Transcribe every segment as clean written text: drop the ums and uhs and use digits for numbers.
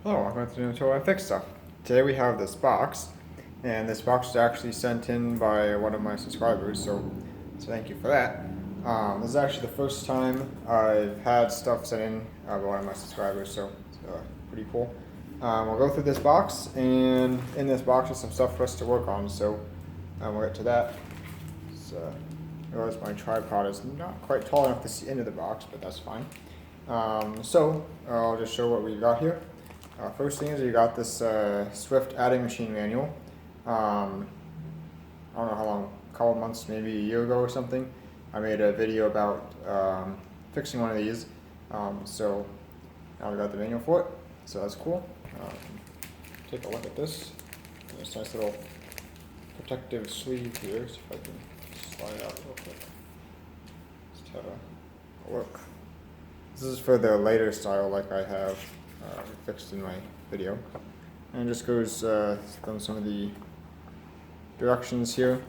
Hello, welcome to Until I Fix Stuff. Today we have this box, and this box was actually sent in by one of my subscribers, so thank you for that. This is actually the first time I've had stuff sent in by one of my subscribers, so it's pretty cool. We'll go through this box, and in this box is some stuff for us to work on, so we'll get to that. I realize my tripod is not quite tall enough to see into the box, but that's fine. So I'll just show what we got here. First thing is you got this Swift adding machine manual. I don't know how long, a couple months, maybe a year ago or something, I made a video about fixing one of these. So now we got the manual for it, so that's cool. Take a look at this. This nice little protective sleeve here, so if I can slide out real quick. Just have a look. This is for the later style like I have fixed in my video. And it just goes down some of the directions here.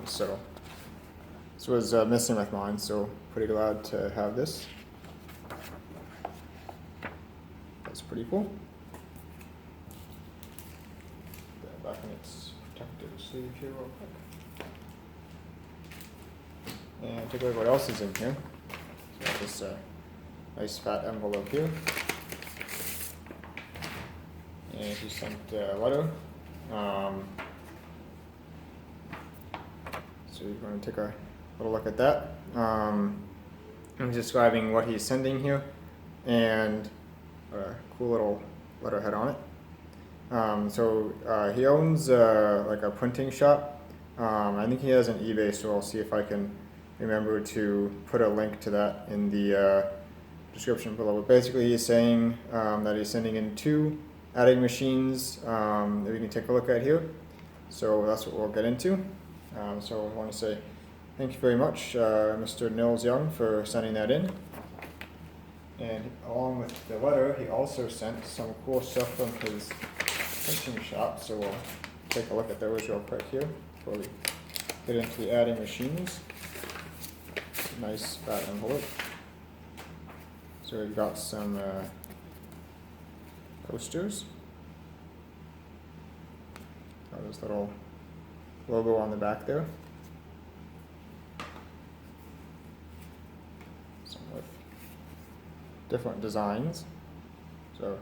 So this was missing with mine, so pretty glad to have this. That's pretty cool. Back in its protective sleeve here real quick. And take a look at what else is in here. So got this nice fat envelope here. And he sent a letter. So you're going to take a little look at that. I'm describing what he's sending here and a cool little letterhead on it. So he owns like a printing shop. I think he has an eBay, so I'll see if I can remember to put a link to that in the description below. But basically he's saying that he's sending in 2 adding machines that we can take a look at here. So that's what we'll get into. So I want to say thank you very much, Mr. Nils Young, for sending that in. And along with the letter, he also sent some cool stuff from his printing shop. So we'll take a look at those real quick here before we get into the adding machines. Nice fat envelope. So we've got some posters. Got this little logo on the back there. Some with different designs. So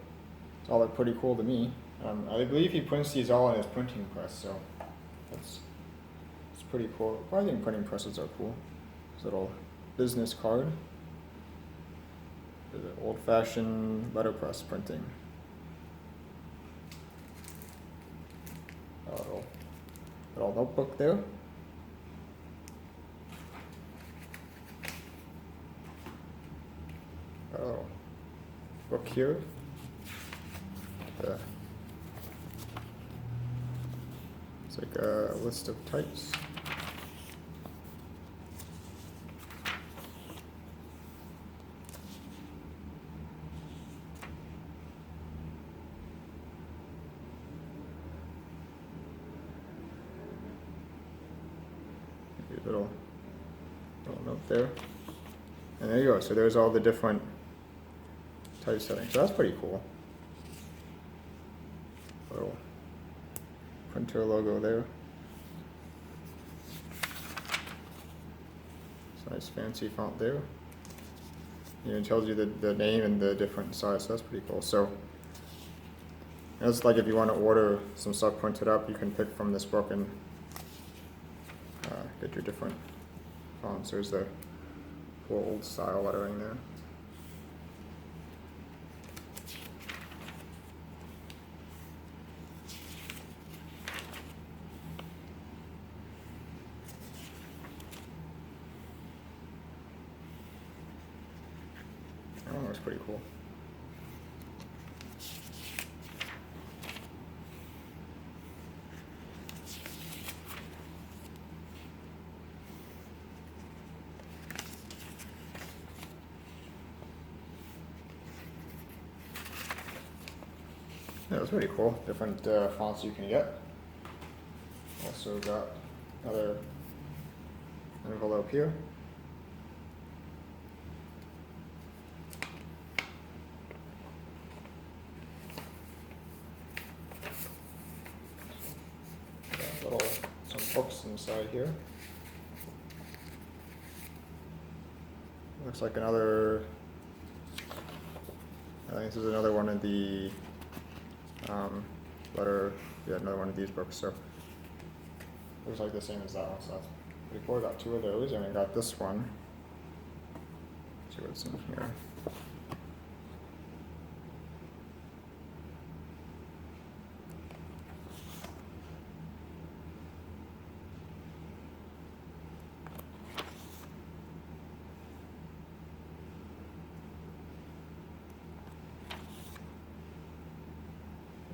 it's all look pretty cool to me. I believe he prints these all in his printing press, so it's pretty cool. I think printing presses are cool. This little business card. The old-fashioned letterpress printing. Little notebook there. Oh, book here. It's like a list of types. Little note there, and there you go. So there's all the different type settings. So that's pretty cool. Little printer logo there. It's a nice fancy font there. It tells you the name and the different size. So that's pretty cool. So it's like if you want to order some stuff printed up, you can pick from this book and get your different fonts. There's the cool old style lettering there. That one looks pretty cool. Yeah, that's pretty cool. Different fonts you can get. Also got another envelope here. books inside here. Looks like another, I think this is another one of the another one of these books. So looks like the same as that one, so that's pretty cool. We got two of those, and we got this one. Let's see what's in here.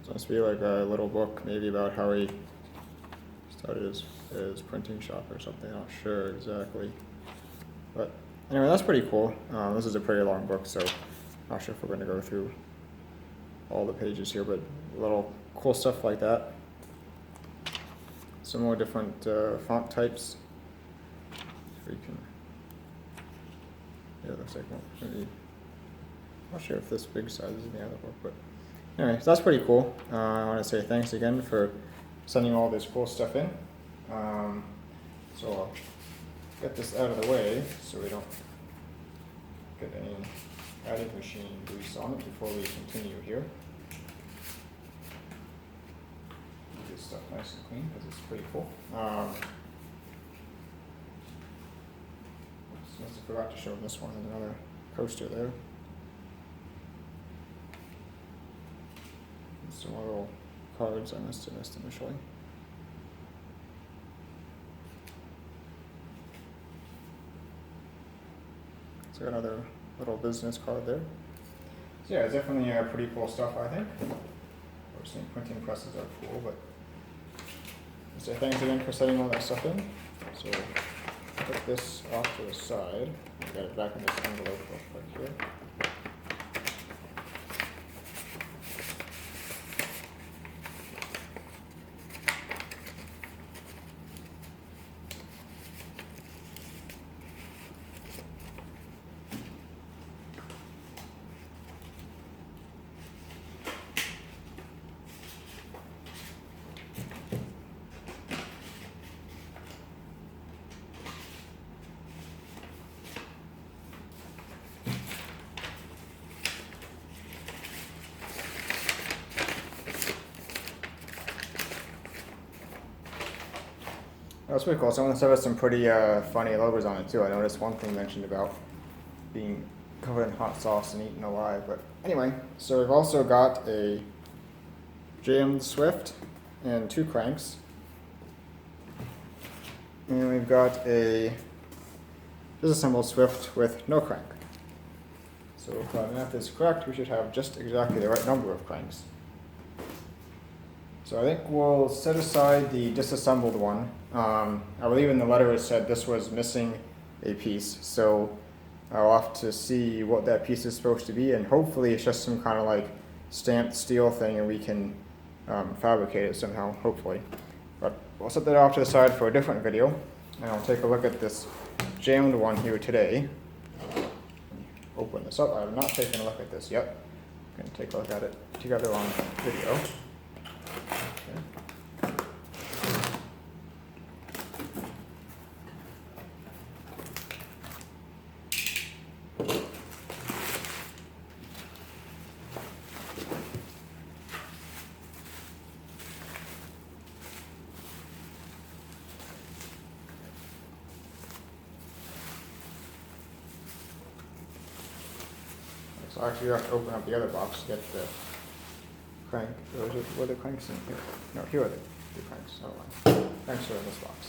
It must be like a little book, maybe about how he started his printing shop or something. I'm not sure exactly. But anyway, that's pretty cool. This is a pretty long book, so I'm not sure if we're going to go through all the pages here, but little cool stuff like that. Some more different font types. So you can, yeah, it looks like one. Maybe, I'm not sure if this big size is in the other book, but anyway, so that's pretty cool. I want to say thanks again for sending all this cool stuff in. So I'll get this out of the way so we don't get any writing machine grease on it before we continue here. Keep this stuff nice and clean because it's pretty cool. Oops, must have forgot to show this one. There's another coaster there. Some little cards I must have missed initially. So got another little business card there. So yeah, it's definitely pretty cool stuff, I think. Obviously, printing presses are cool, but so thanks again for setting all that stuff in. So put this off to the side. Got it back in this envelope real quick here. That's pretty cool. Some of the stuff has some pretty funny logos on it too. I noticed one thing mentioned about being covered in hot sauce and eaten alive. But anyway, so we've also got a jammed Swift and two cranks. And we've got a disassembled Swift with no crank. So if my math is correct, we should have just exactly the right number of cranks. So I think we'll set aside the disassembled one. I believe in the letter it said this was missing a piece, so I'll have to see what that piece is supposed to be, and hopefully it's just some kind of like stamped steel thing and we can fabricate it somehow, hopefully. But we'll set that off to the side for a different video, and I'll take a look at this jammed one here today. Open this up. I have not taken a look at this yet. I'm going to take a look at it together on video. Okay. So actually you have to open up the other box to get the crank. Or is it, were the cranks in here? No, here are the cranks. Oh, cranks are in this box.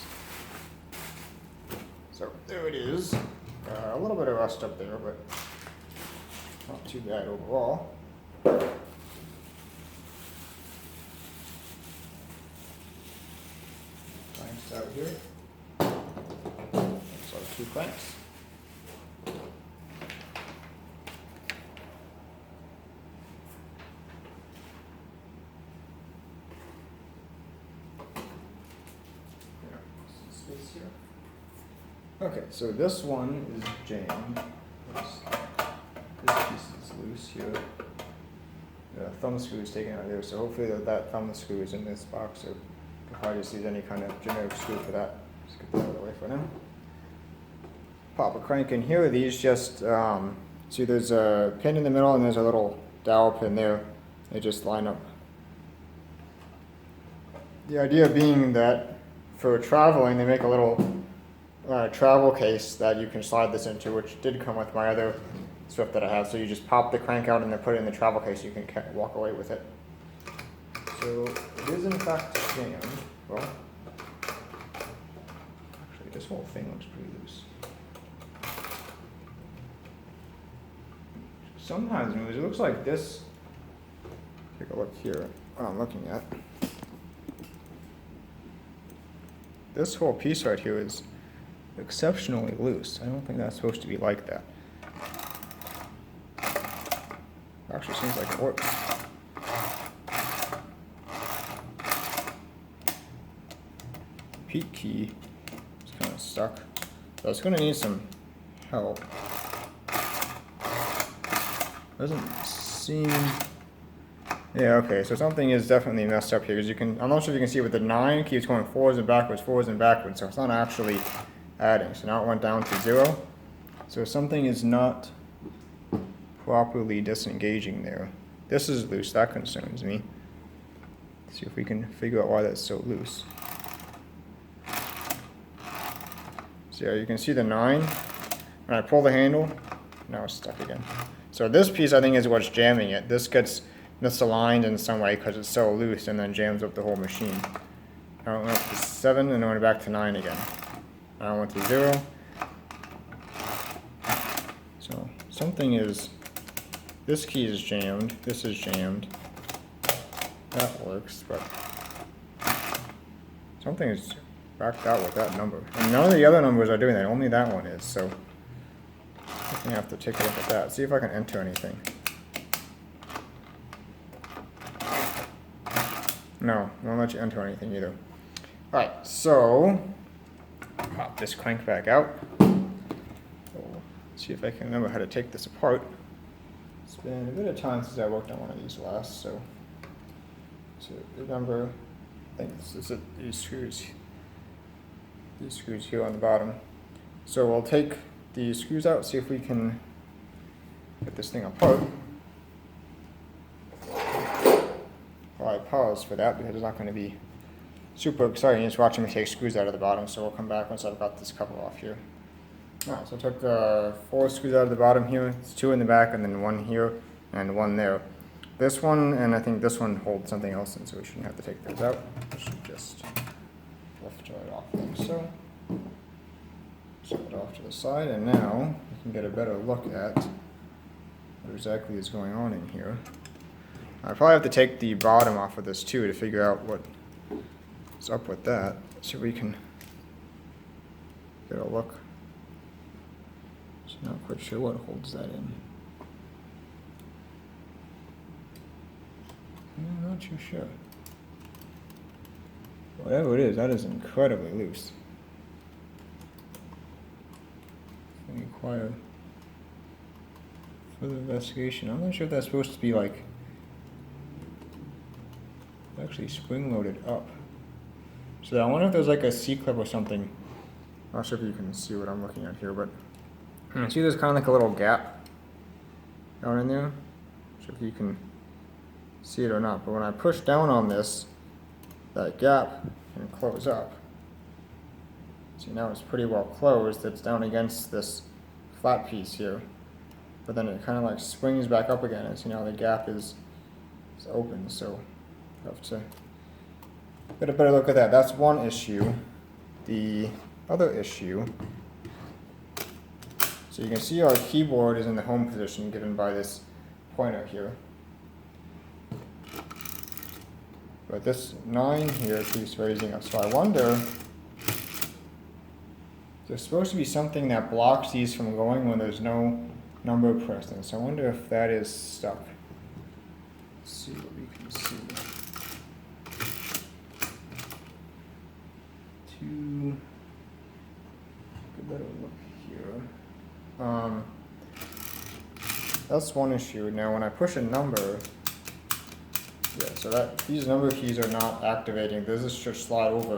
So there it is. A little bit of rust up there, but not too bad overall. Cranks out here. So two cranks. Okay, so this one is jammed. This piece is loose here. The thumb screw is taken out of there, so hopefully that thumb screw is in this box. So If I just use any kind of generic screw for that. Just get that out of the way for now. Pop a crank in here. These just, see there's a pin in the middle and there's a little dowel pin there. They just line up. The idea being that for traveling, they make a little travel case that you can slide this into, which did come with my other Swift that I have. So you just pop the crank out and then put it in the travel case. You can walk away with it. So it is in fact jammed. Well, actually this whole thing looks pretty loose. Sometimes moves. It looks like this. Take a look here. What I'm looking at. This whole piece right here is exceptionally loose. I don't think that's supposed to be like that. Actually seems like it works. Peak key is kind of stuck. So it's going to need some help. Doesn't seem... Yeah, okay, so something is definitely messed up here, because you can, I'm not sure if you can see, but the 9 keeps going forwards and backwards, so it's not actually adding. So now it went down to 0. So something is not properly disengaging there. This is loose, that concerns me. Let's see if we can figure out why that's so loose. So yeah, you can see the 9. When I pull the handle, now it's stuck again. So this piece I think is what's jamming it. This gets misaligned in some way because it's so loose and then jams up the whole machine. Now it went up to 7 and then went back to 9 again. Now I went to 0. So something is, this key is jammed, this is jammed. That works, but something is backed out with that number. And none of the other numbers are doing that, only that one is, so I'm gonna have to take a look at that, see if I can enter anything. No, won't let you enter anything either. Alright, so pop this crank back out. See if I can remember how to take this apart. It's been a bit of time since I worked on one of these last, so remember, I think this is these screws here on the bottom. So we'll take these screws out, see if we can get this thing apart. Well, I pause for that because it's not going to be super exciting just watching me take screws out of the bottom, so we'll come back once I've got this cover off here. Alright, so I took 4 screws out of the bottom here, it's 2 in the back and then 1 here and 1 there. This one and I think this one holds something else in, so we shouldn't have to take those out. We should just lift it off like so. Set it off to the side, and now we can get a better look at what exactly is going on in here. I probably have to take the bottom off of this too to figure out what's up with that. So we can get a look. So not quite sure what holds that in. I'm not too sure. Whatever it is, that is incredibly loose. Require further investigation. I'm not sure if that's supposed to be like actually spring loaded up. So I wonder if there's like a C-clip or something. I'm not sure if you can see what I'm looking at here, but see there's kind of like a little gap down in there. Not sure if you can see it or not, but when I push down on this, that gap can close up. See, now it's pretty well closed. It's down against this flat piece here, but then it kind of like springs back up again, and see now the gap is open, so I have to get a better look at that. That's one issue. The other issue, so you can see our keyboard is in the home position given by this pointer here, but this 9 here keeps raising up, so I wonder, there's supposed to be something that blocks these from going when there's no number pressed in. So I wonder if that is stuck. Let's see what we can see. To get a better look here. That's one issue. Now when I push a number, Yeah, so that these number keys are not activating. This should slide over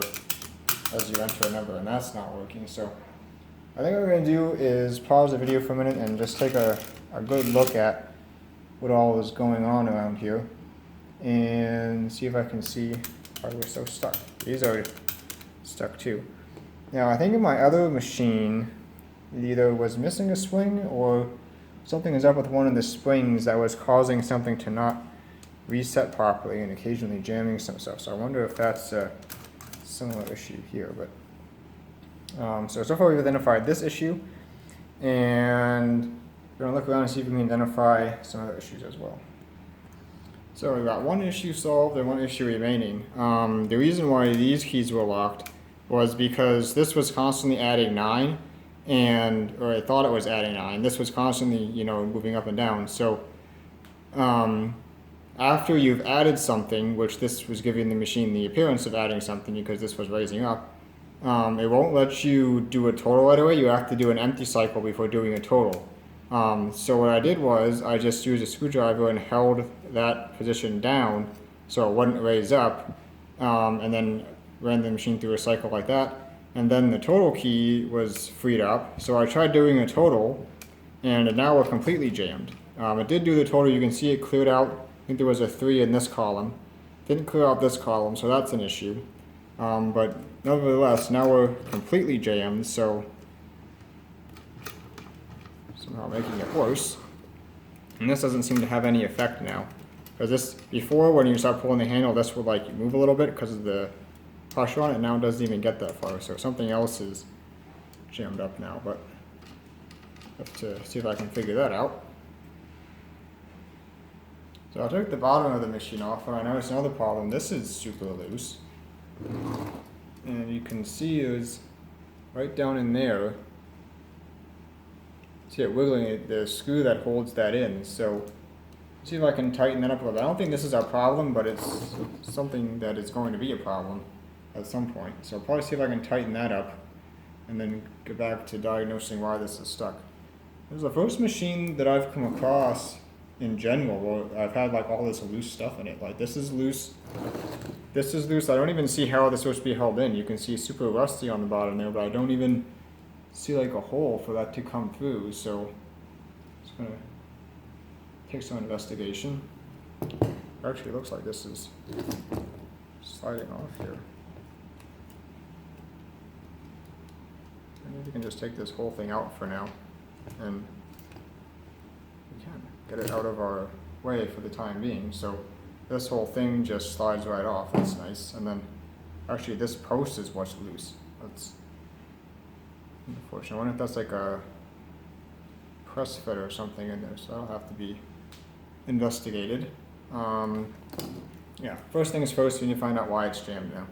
as you enter a number, and that's not working. So I think what we're going to do is pause the video for a minute and just take a good look at what all is going on around here and see if I can see why we're so stuck. These are stuck too. Now I think in my other machine it either was missing a spring or something is up with one of the springs that was causing something to not reset properly and occasionally jamming some stuff. So I wonder if that's a similar issue here. But so far we've identified this issue, and we're going to look around and see if we can identify some other issues as well. So we've got one issue solved and one issue remaining. The reason why these keys were locked was because this was constantly adding 9, or I thought it was adding 9. This was constantly, moving up and down. So after you've added something, which this was giving the machine the appearance of adding something because this was raising up, it won't let you do a total right away. You have to do an empty cycle before doing a total. So what I did was I just used a screwdriver and held that position down so it wouldn't raise up, and then ran the machine through a cycle like that. And then the total key was freed up. So I tried doing a total, and now we're completely jammed. It did do the total. You can see it cleared out. I think there was a 3 in this column. Didn't clear out this column, so that's an issue. But nevertheless, now we're completely jammed, so somehow making it worse. And this doesn't seem to have any effect now. Because this, before when you start pulling the handle, this would like move a little bit because of the pressure on it. Now it doesn't even get that far, so something else is jammed up now. But I have to see if I can figure that out. So I took the bottom of the machine off, and I noticed another problem. This is super loose. And you can see is right down in there. See it wiggling, the screw that holds that in. So see if I can tighten that up a little bit. I don't think this is our problem, but it's something that is going to be a problem at some point. So I'll probably see if I can tighten that up and then get back to diagnosing why this is stuck. This is the first machine that I've come across in general where I've had like all this loose stuff in it. Like this is loose. This is loose. I don't even see how this is supposed to be held in. You can see super rusty on the bottom there, but I don't even see like a hole for that to come through. So it's gonna take some investigation. Actually, it looks like this is sliding off here. Maybe we can just take this whole thing out for now, and we can get it out of our way for the time being. So this whole thing just slides right off. That's nice. And then actually this post is what's loose. That's unfortunate. I wonder if that's like a press fit or something in there, so that'll have to be investigated. Yeah, first things first, we need to find out why it's jammed now.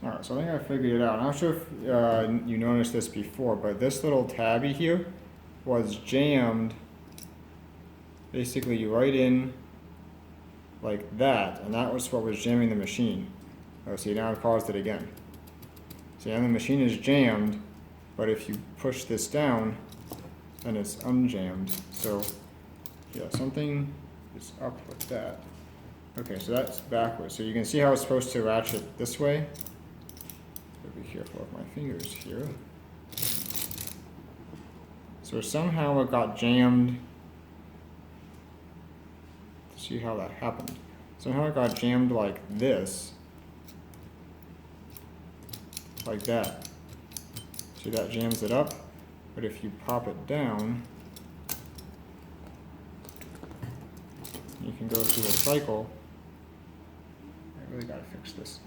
Alright, so I think I figured it out. I'm not sure if you noticed this before, but this little tabby here was jammed basically right in like that, and that was what was jamming the machine. Oh, see, now I've caused it again. See, now the machine is jammed, but if you push this down, then it's unjammed. So, yeah, something is up with that. Okay, so that's backwards. So you can see how it's supposed to ratchet this way. Be careful with my fingers here. So somehow it got jammed. See how that happened. Somehow it got jammed like this. Like that. See, that jams it up. But if you pop it down, you can go through the cycle. I really gotta fix this.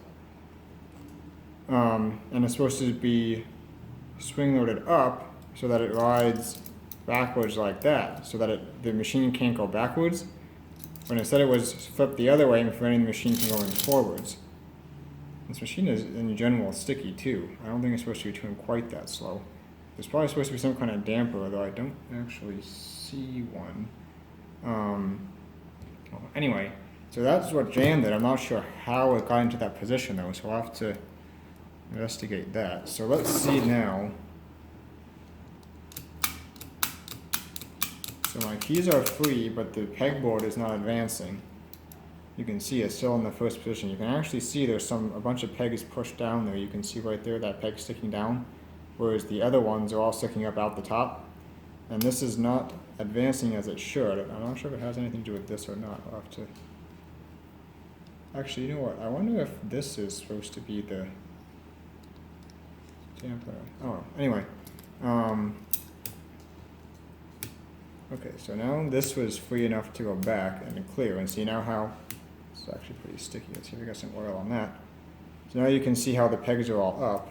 And it's supposed to be spring loaded up so that it rides backwards like that, so that the machine can't go backwards. When instead it was flipped the other way and preventing the machine from going forwards. This machine is in general sticky too. I don't think it's supposed to be tuned quite that slow. There's probably supposed to be some kind of damper, though I don't actually see one. Well, anyway, so that's what jammed it. I'm not sure how it got into that position though, so I'll have to investigate that. So let's see now. So my keys are free, but the pegboard is not advancing. You can see it's still in the first position. You can actually see there's a bunch of pegs pushed down there. You can see right there that peg sticking down, whereas the other ones are all sticking up out the top. And this is not advancing as it should. I'm not sure if it has anything to do with this or not. I'll have to. Actually, you know what? I wonder if this is supposed to be the damper. Oh, anyway. Okay, so now this was free enough to go back and clear, and see now how it's actually pretty sticky. Let's see if we got some oil on that. So now you can see how the pegs are all up.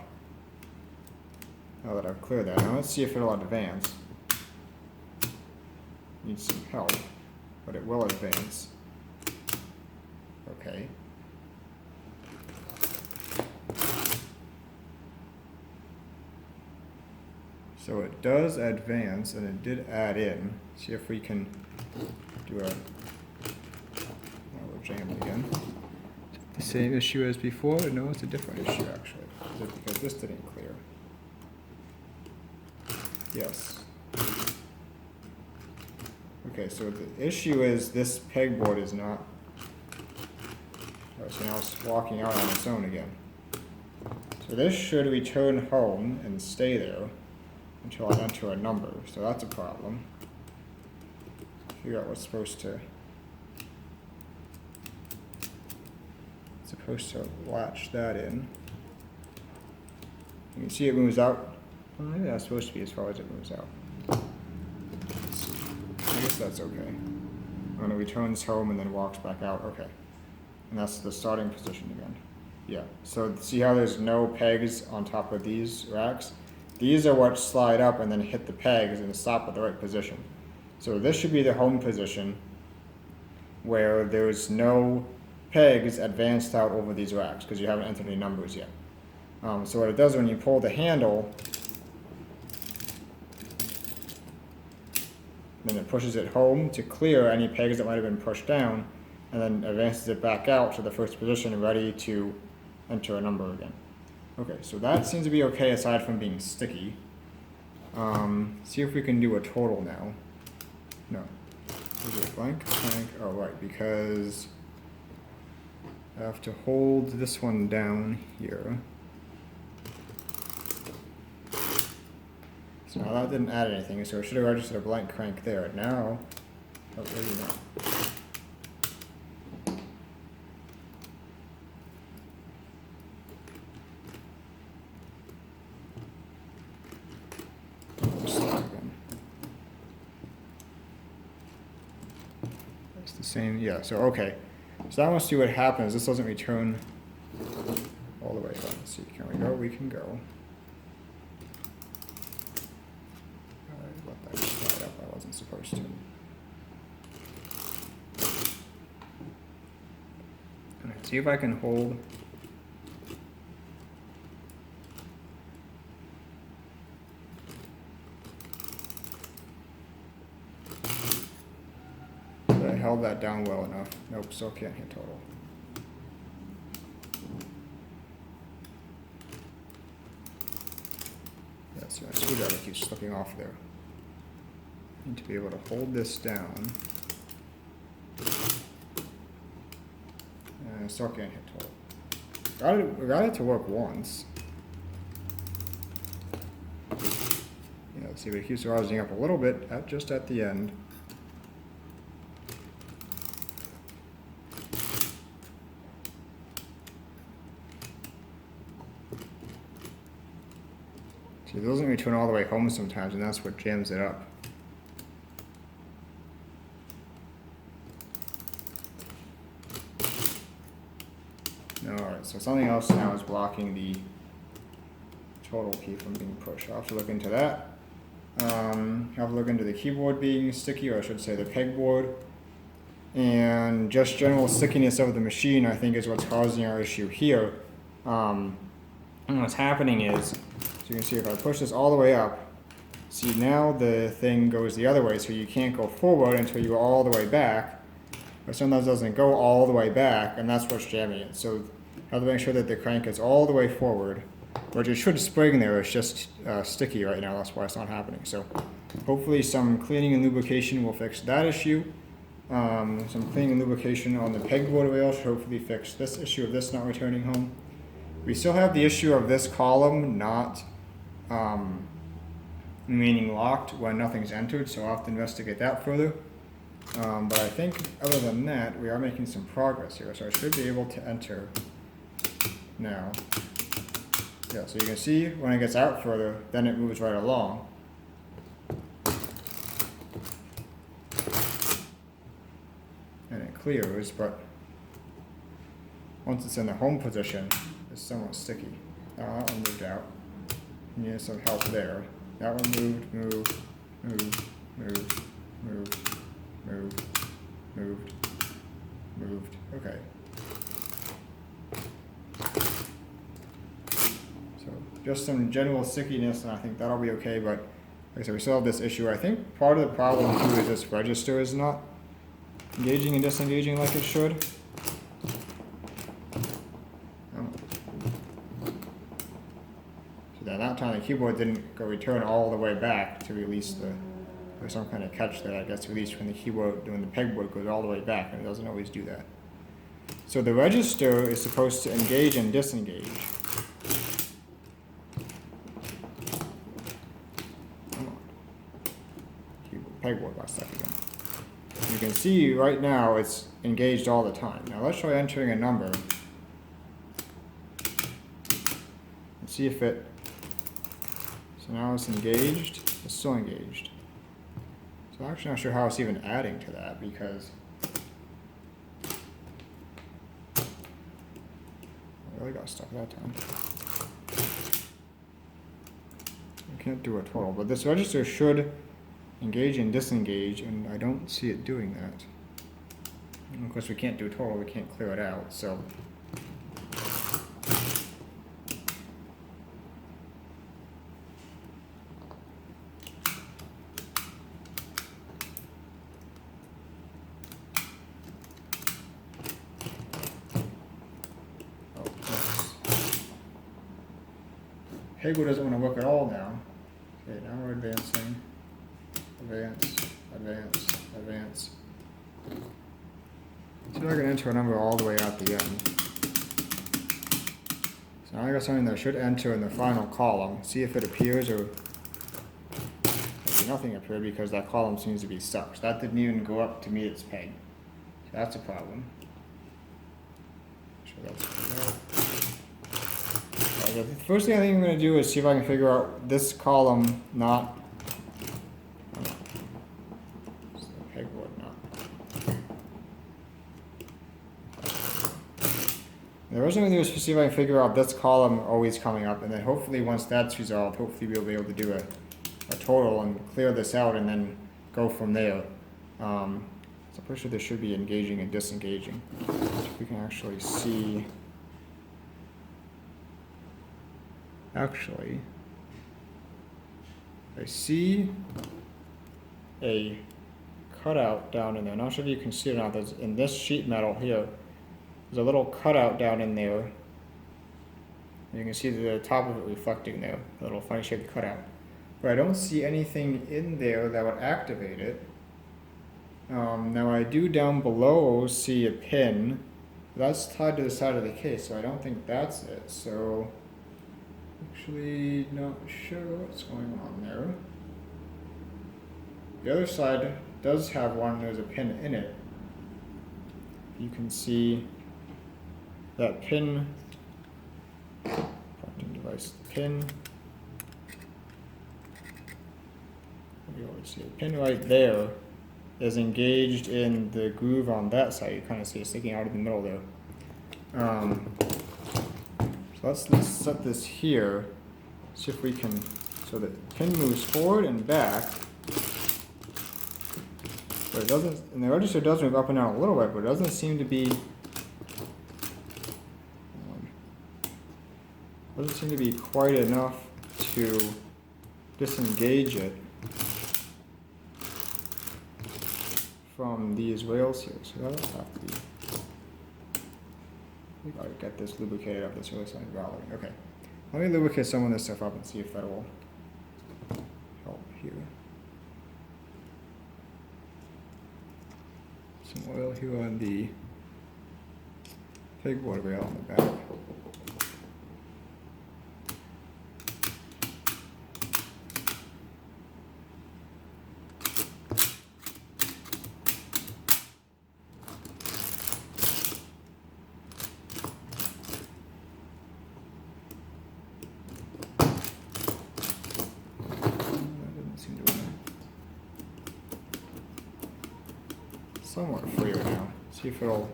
Now that I've cleared that, now let's see if it'll advance. Needs some help, but it will advance. Okay. So it does advance, and it did add in. See if we can do a. Now we're jammed again. The same issue as before? No, it's a different issue actually. Is it because this didn't clear? Yes. Okay, so the issue is this pegboard is not. So now it's walking out on its own again. So this should return home and stay there until I enter a number. So that's a problem. Figure out what's supposed to latch that in. You can see it moves out. Well, maybe that's supposed to be as far as it moves out. I guess that's okay. When it returns home and then walks back out, okay. And that's the starting position again. Yeah, so see how there's no pegs on top of these racks? These are what slide up and then hit the pegs and stop at the right position. So this should be the home position where there's no pegs advanced out over these racks because you haven't entered any numbers yet. So what it does when you pull the handle, then it pushes it home to clear any pegs that might have been pushed down, and then advances it back out to the first position ready to enter a number again. Okay, so that seems to be okay aside from being sticky. See if we can do a total now. No. Is it blank? Blank? Oh, right, because I have to hold this one down here. So now that didn't add anything, so it should have registered a blank crank there. Now, oh, maybe not. It's the same, yeah, so okay. So now let's see what happens. This doesn't return all the way up. Let's see, can we go? We can go. Let that slide up, I wasn't supposed to. Alright, see if I can hold. I held that down well enough. Nope, still can't hit total. Yeah, so my screwdriver keeps slipping off there. Need to be able to hold this down. And I still can't hit total. Got it to work once. Yeah, let's see, but it keeps rising up a little bit just at the end. See, it doesn't return all the way home sometimes, and that's what jams it up. Alright, so something else now is blocking the total key from being pushed. I'll have to look into that. I'll have to look into the keyboard being sticky, or I should say the pegboard. And just general stickiness of the machine, I think, is what's causing our issue here. And what's happening is, so you can see if I push this all the way up, see now the thing goes the other way, so you can't go forward until you go all the way back. But sometimes it doesn't go all the way back, and that's what's jamming it. So you have to make sure that the crank is all the way forward, which it should spring there, it's just sticky right now, that's why it's not happening. So Hopefully some cleaning and lubrication will fix that issue. Some cleaning and lubrication on the pegboard rail should hopefully fix this issue of this not returning home. We still have the issue of this column not remaining locked when nothing's entered, so I'll have to investigate that further. But I think other than that, we are making some progress here, so I should be able to enter now. Yeah, so you can see when it gets out further, then it moves right along. And it clears, but once it's in the home position, it's somewhat sticky. That one moved out. You need some help there. That one moved, moved, moved. Okay. So just some general stickiness, and I think that'll be okay, but like I said, we still have this issue. I think part of the problem too is this register is not engaging and disengaging like it should. So that time the keyboard didn't go return all the way back to release there's some kind of catch there, I guess, released when the keyboard, when the pegboard goes all the way back, and it doesn't always do that. So the register is supposed to engage and disengage. Come on. Pegboard got stuck again. You can see right now it's engaged all the time. Now let's try entering a number and see if it, so now it's engaged, it's still engaged. So I'm actually not sure how it's even adding to that, because I really got stuck that time. I can't do a total, but this register should engage and disengage, and I don't see it doing that. And of course we can't do a total, we can't clear it out, so. Pegboard doesn't want to work at all now. Okay, now we're advancing. Advance, advance, advance. So now I can enter a number all the way out the end. So now I got something that should enter in the final column. See if it appears, or actually nothing appeared because that column seems to be stuck. So that didn't even go up to meet its peg. So that's a problem. So that's the first thing I think I'm going to do is see if I can figure out this column not. Pegboard not. The first thing I'm going to do is see if I can figure out this column always coming up, and then hopefully once that's resolved, hopefully we'll be able to do a total and clear this out and then go from there. So I'm pretty sure this should be engaging and disengaging. So if we can actually see. Actually, I see a cutout down in there. Not sure if you can see it or not. There's, in this sheet metal here, there's a little cutout down in there. You can see the top of it reflecting there, a little funny shaped cutout. But I don't see anything in there that would activate it. Now I do down below see a pin. That's tied to the side of the case, so I don't think that's it. So. Actually, not sure what's going on there. The other side does have one, there's a pin in it. You can see that pin, pointing device, pin. You always see a pin right there is engaged in the groove on that side. You kind of see it sticking out of the middle there. So let's set this here, see if we can, so the pin moves forward and back, but it doesn't, and the register does move up and down a little bit, but it doesn't seem to be, quite enough to disengage it from these rails here, so that'll have to be. We gotta get this lubricated up. This really sounds bothering. Okay, let me lubricate some of this stuff up and see if that will help here. Some oil here on the pegboard rail on the back. Somewhat freer now. See if it'll.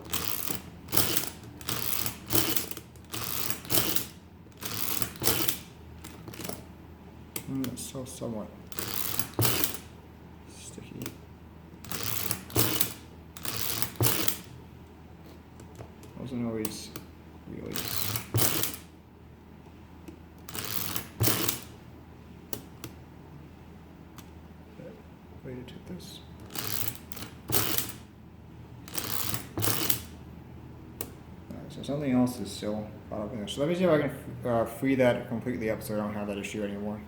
It's so somewhat sticky. Wasn't always really. Way to do this. So something else is still caught up in there. So let me see if I can free that completely up so I don't have that issue anymore.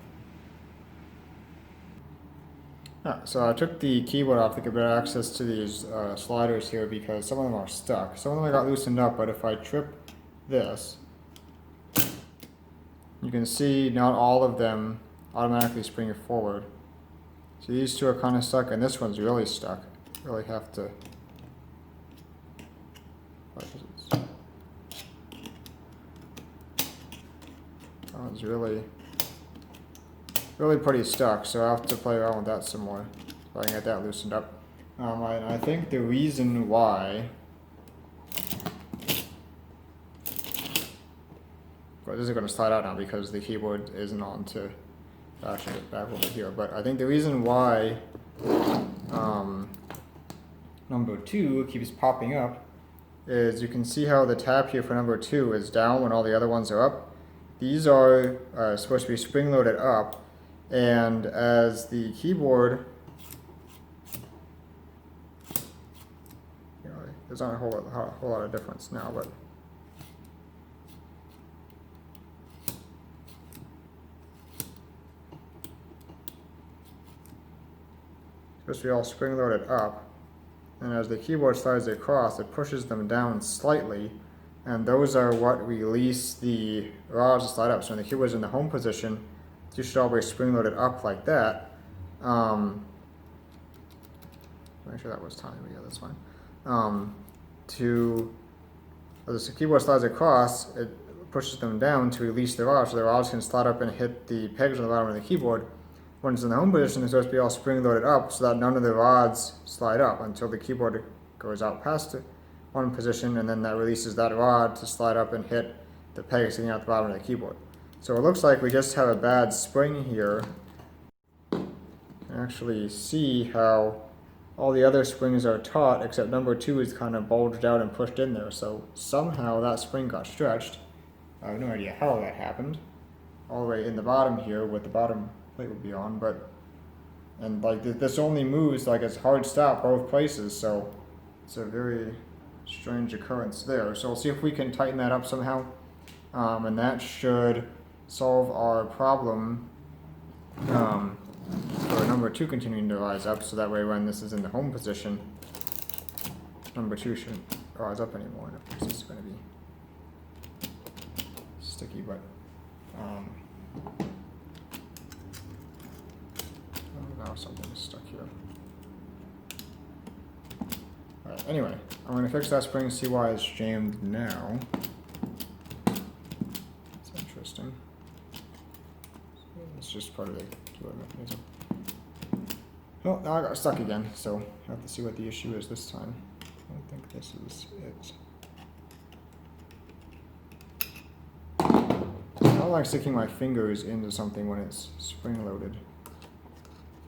So I took the keyboard off to get better access to these sliders here because some of them are stuck. Some of them I got loosened up, but if I trip this, you can see not all of them automatically spring forward. So these two are kind of stuck, and this one's really stuck. Really have to. That one's really pretty stuck, so I'll have to play around with that some more so I can get that loosened up. I think the reason why, well, this is going to slide out now because the keyboard isn't on to actually get back over here, but I think the reason why number 2 keeps popping up is you can see how the tab here for number 2 is down when all the other ones are up. These are supposed to be spring-loaded up, and as the keyboard, there's not a whole lot of difference now, but it's supposed to be all spring-loaded up, and as the keyboard slides across, it pushes them down slightly. And those are what release the rods to slide up. So when the keyboard's in the home position, you should always spring load it up like that. Make sure that was time. Yeah, that's fine. As the keyboard slides across, it pushes them down to release the rods, so the rods can slide up and hit the pegs on the bottom of the keyboard. When it's in the home position, it's supposed to be all spring loaded up so that none of the rods slide up until the keyboard goes out past it. One position, and then that releases that rod to slide up and hit the peg sticking out the bottom of the keyboard. So it looks like we just have a bad spring here. You can actually see how all the other springs are taut, except number 2 is kind of bulged out and pushed in there. So somehow that spring got stretched. I have no idea how that happened. All the way in the bottom here, with the bottom plate would be on, and like this only moves like it's hard stop both places, so it's a very strange occurrence there. So we'll see if we can tighten that up somehow, and that should solve our problem for number 2 continuing to rise up, so that way when this is in the home position, number 2 shouldn't rise up anymore. And of course this is going to be sticky, but oh, now something is stuck here. Anyway, I'm going to fix that spring and see why it's jammed now. It's interesting. So it's just part of the keyboard mechanism. Well, now I got stuck again, so I have to see what the issue is this time. I don't think this is it. I don't like sticking my fingers into something when it's spring-loaded.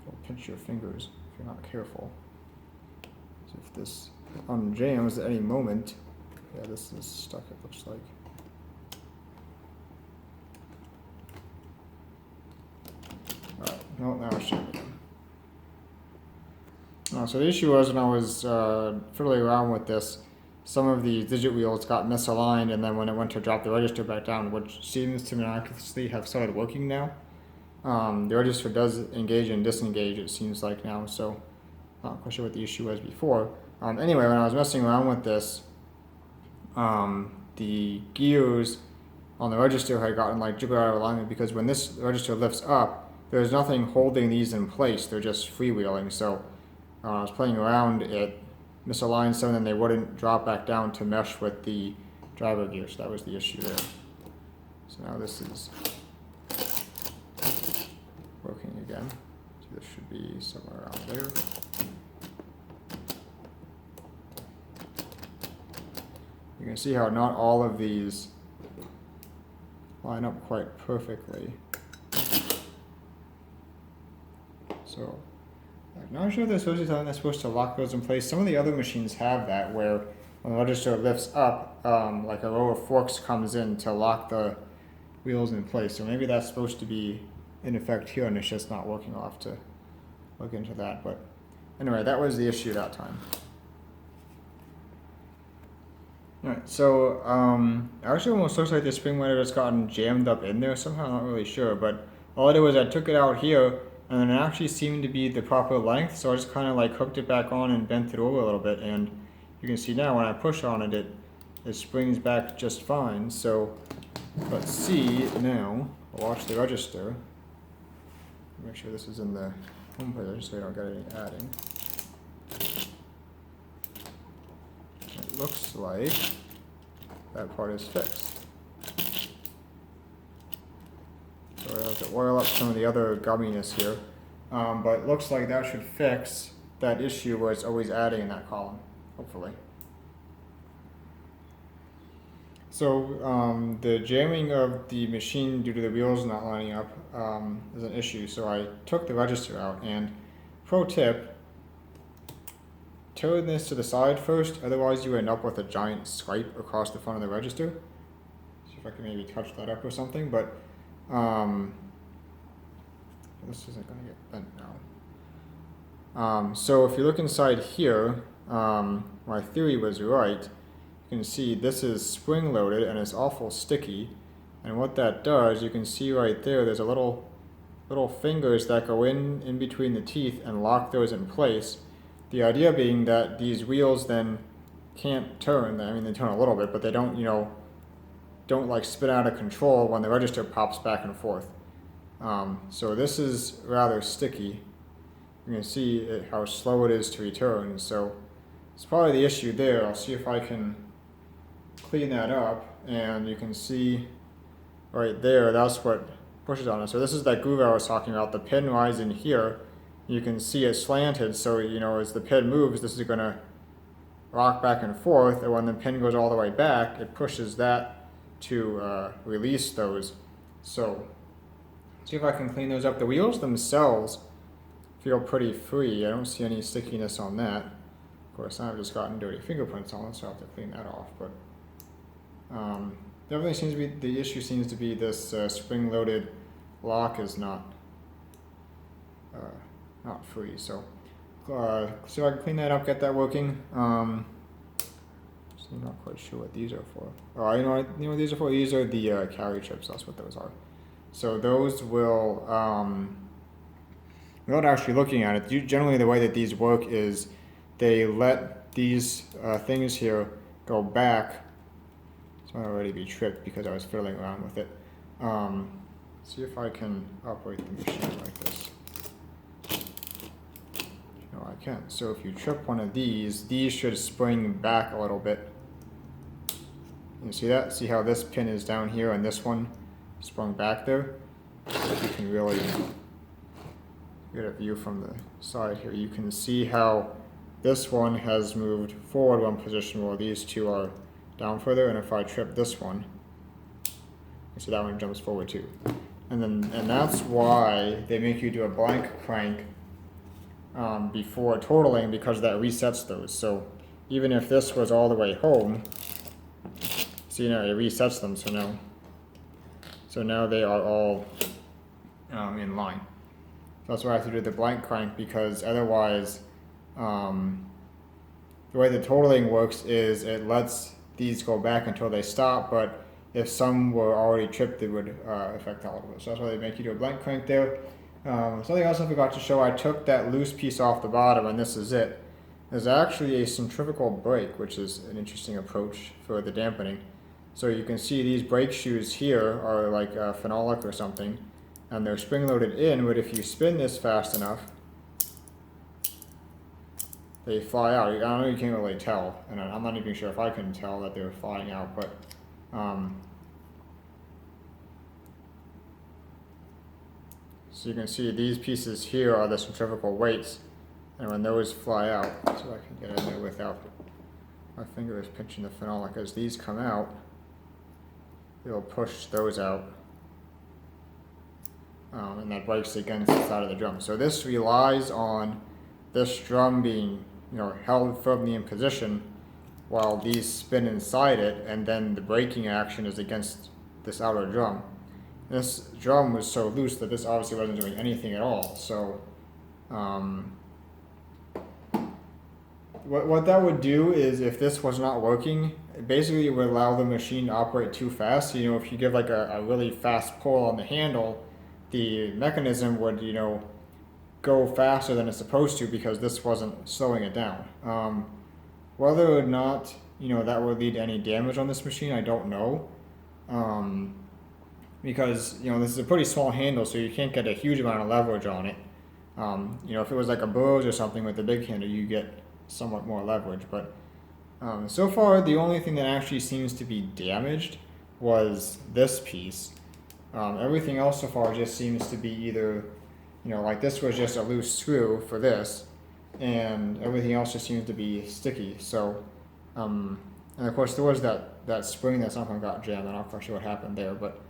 It'll pinch your fingers if you're not careful. So if this unjams at any moment, yeah, this is stuck, it looks like. Alright, no, now it's jammed again. So the issue was when I was fiddling around with this, some of the digit wheels got misaligned, and then when it went to drop the register back down, which seems to miraculously have started working now. The register does engage and disengage, it seems like now, so Not quite sure what the issue was before. Anyway, when I was messing around with this, the gears on the register had gotten like jiggled out of alignment because when this register lifts up, there's nothing holding these in place. They're just freewheeling. So I was playing around, it misaligned some, and they wouldn't drop back down to mesh with the driver gear. So that was the issue there. So now this is working again. So this should be somewhere around there. You can see how not all of these line up quite perfectly. So I'm not sure if they're supposed to lock those in place. Some of the other machines have that, where when the register lifts up, like a row of forks comes in to lock the wheels in place. So maybe that's supposed to be in effect here, and it's just not working. I'll have to look into that. But anyway, that was the issue that time. Alright, so actually almost looks like the spring might have just gotten jammed up in there somehow, I'm not really sure, but all I did was I took it out here, and then it actually seemed to be the proper length, so I just kind of like hooked it back on and bent it over a little bit, and you can see now when I push on it, it springs back just fine. So let's see now, I'll watch the register, make sure this is in the home position so we don't get any adding. It looks like that part is fixed. So I have to oil up some of the other gumminess here, but it looks like that should fix that issue where it's always adding in that column, hopefully. So the jamming of the machine due to the wheels not lining up is an issue, so I took the register out, and pro tip, turn this to the side first, otherwise you end up with a giant stripe across the front of the register. See if I can maybe touch that up or something, but this isn't going to get bent now. So if you look inside here, my theory was right. You can see this is spring loaded and it's awful sticky, and what that does, you can see right there, there's a little fingers that go in between the teeth and lock those in place. The idea being that these wheels then can't turn. I mean, they turn a little bit, but they don't, don't like spin out of control when the register pops back and forth. So this is rather sticky. You can see how slow it is to return. So it's probably the issue there. I'll see if I can clean that up, and you can see right there, that's what pushes on it. So this is that groove I was talking about. The pin rides in here. You can see it slanted, so as the pin moves, this is going to rock back and forth, and when the pin goes all the way back, it pushes that to release those. So see if I can clean those up. The wheels themselves feel pretty free. I don't see any stickiness on that. Of course, I've just gotten dirty fingerprints on it, so I'll have to clean that off. But everything seems to be, the issue seems to be this spring-loaded lock is not free. So see if I can clean that up, get that working. I'm not quite sure what these are for. Oh, you know what these are for? These are the carry chips. That's what those are. So those will, without actually looking at it, generally the way that these work is they let these things here go back. This might already be tripped because I was fiddling around with it. See if I can operate the machine like this. No, I can't. So if you trip one of these should spring back a little bit. You see that? See how this pin is down here and this one sprung back there? So you can really get a view from the side here. You can see how this one has moved forward one position while these two are down further, and if I trip this one, you see that one jumps forward too. And that's why they make you do a blank crank before totaling, because that resets those. So even if this was all the way home, see now it resets them. So now they are all in line. So that's why I have to do the blank crank, because otherwise, the way the totaling works is it lets these go back until they stop, but if some were already tripped, it would affect all of it. So that's why they make you do a blank crank there. Something else I forgot to show, I took that loose piece off the bottom, and this is it. There's actually a centrifugal brake, which is an interesting approach for the dampening. So you can see these brake shoes here are like phenolic or something, and they're spring-loaded in, but if you spin this fast enough, they fly out. I know you can't really tell, and I'm not even sure if I can tell that they're flying out, but so you can see these pieces here are the centrifugal weights, and when those fly out, so I can get in there without my finger is pinching the phenolic, as these come out, it'll push those out, and that breaks against the side of the drum. So this relies on this drum being, held firmly in position while these spin inside it, and then the braking action is against this outer drum. This drum was so loose that this obviously wasn't doing anything at all. So what that would do is, if this was not working, basically it would allow the machine to operate too fast. If you give like a really fast pull on the handle, the mechanism would, go faster than it's supposed to, because this wasn't slowing it down. Whether or not, that would lead to any damage on this machine, I don't know. Because, this is a pretty small handle, so you can't get a huge amount of leverage on it. If it was like a Bose or something with a big handle, you get somewhat more leverage. But so far, the only thing that actually seems to be damaged was this piece. Everything else so far just seems to be either, like this was just a loose screw for this, and everything else just seems to be sticky. So, and of course there was that spring that somehow got jammed. I'm not quite sure what happened there, but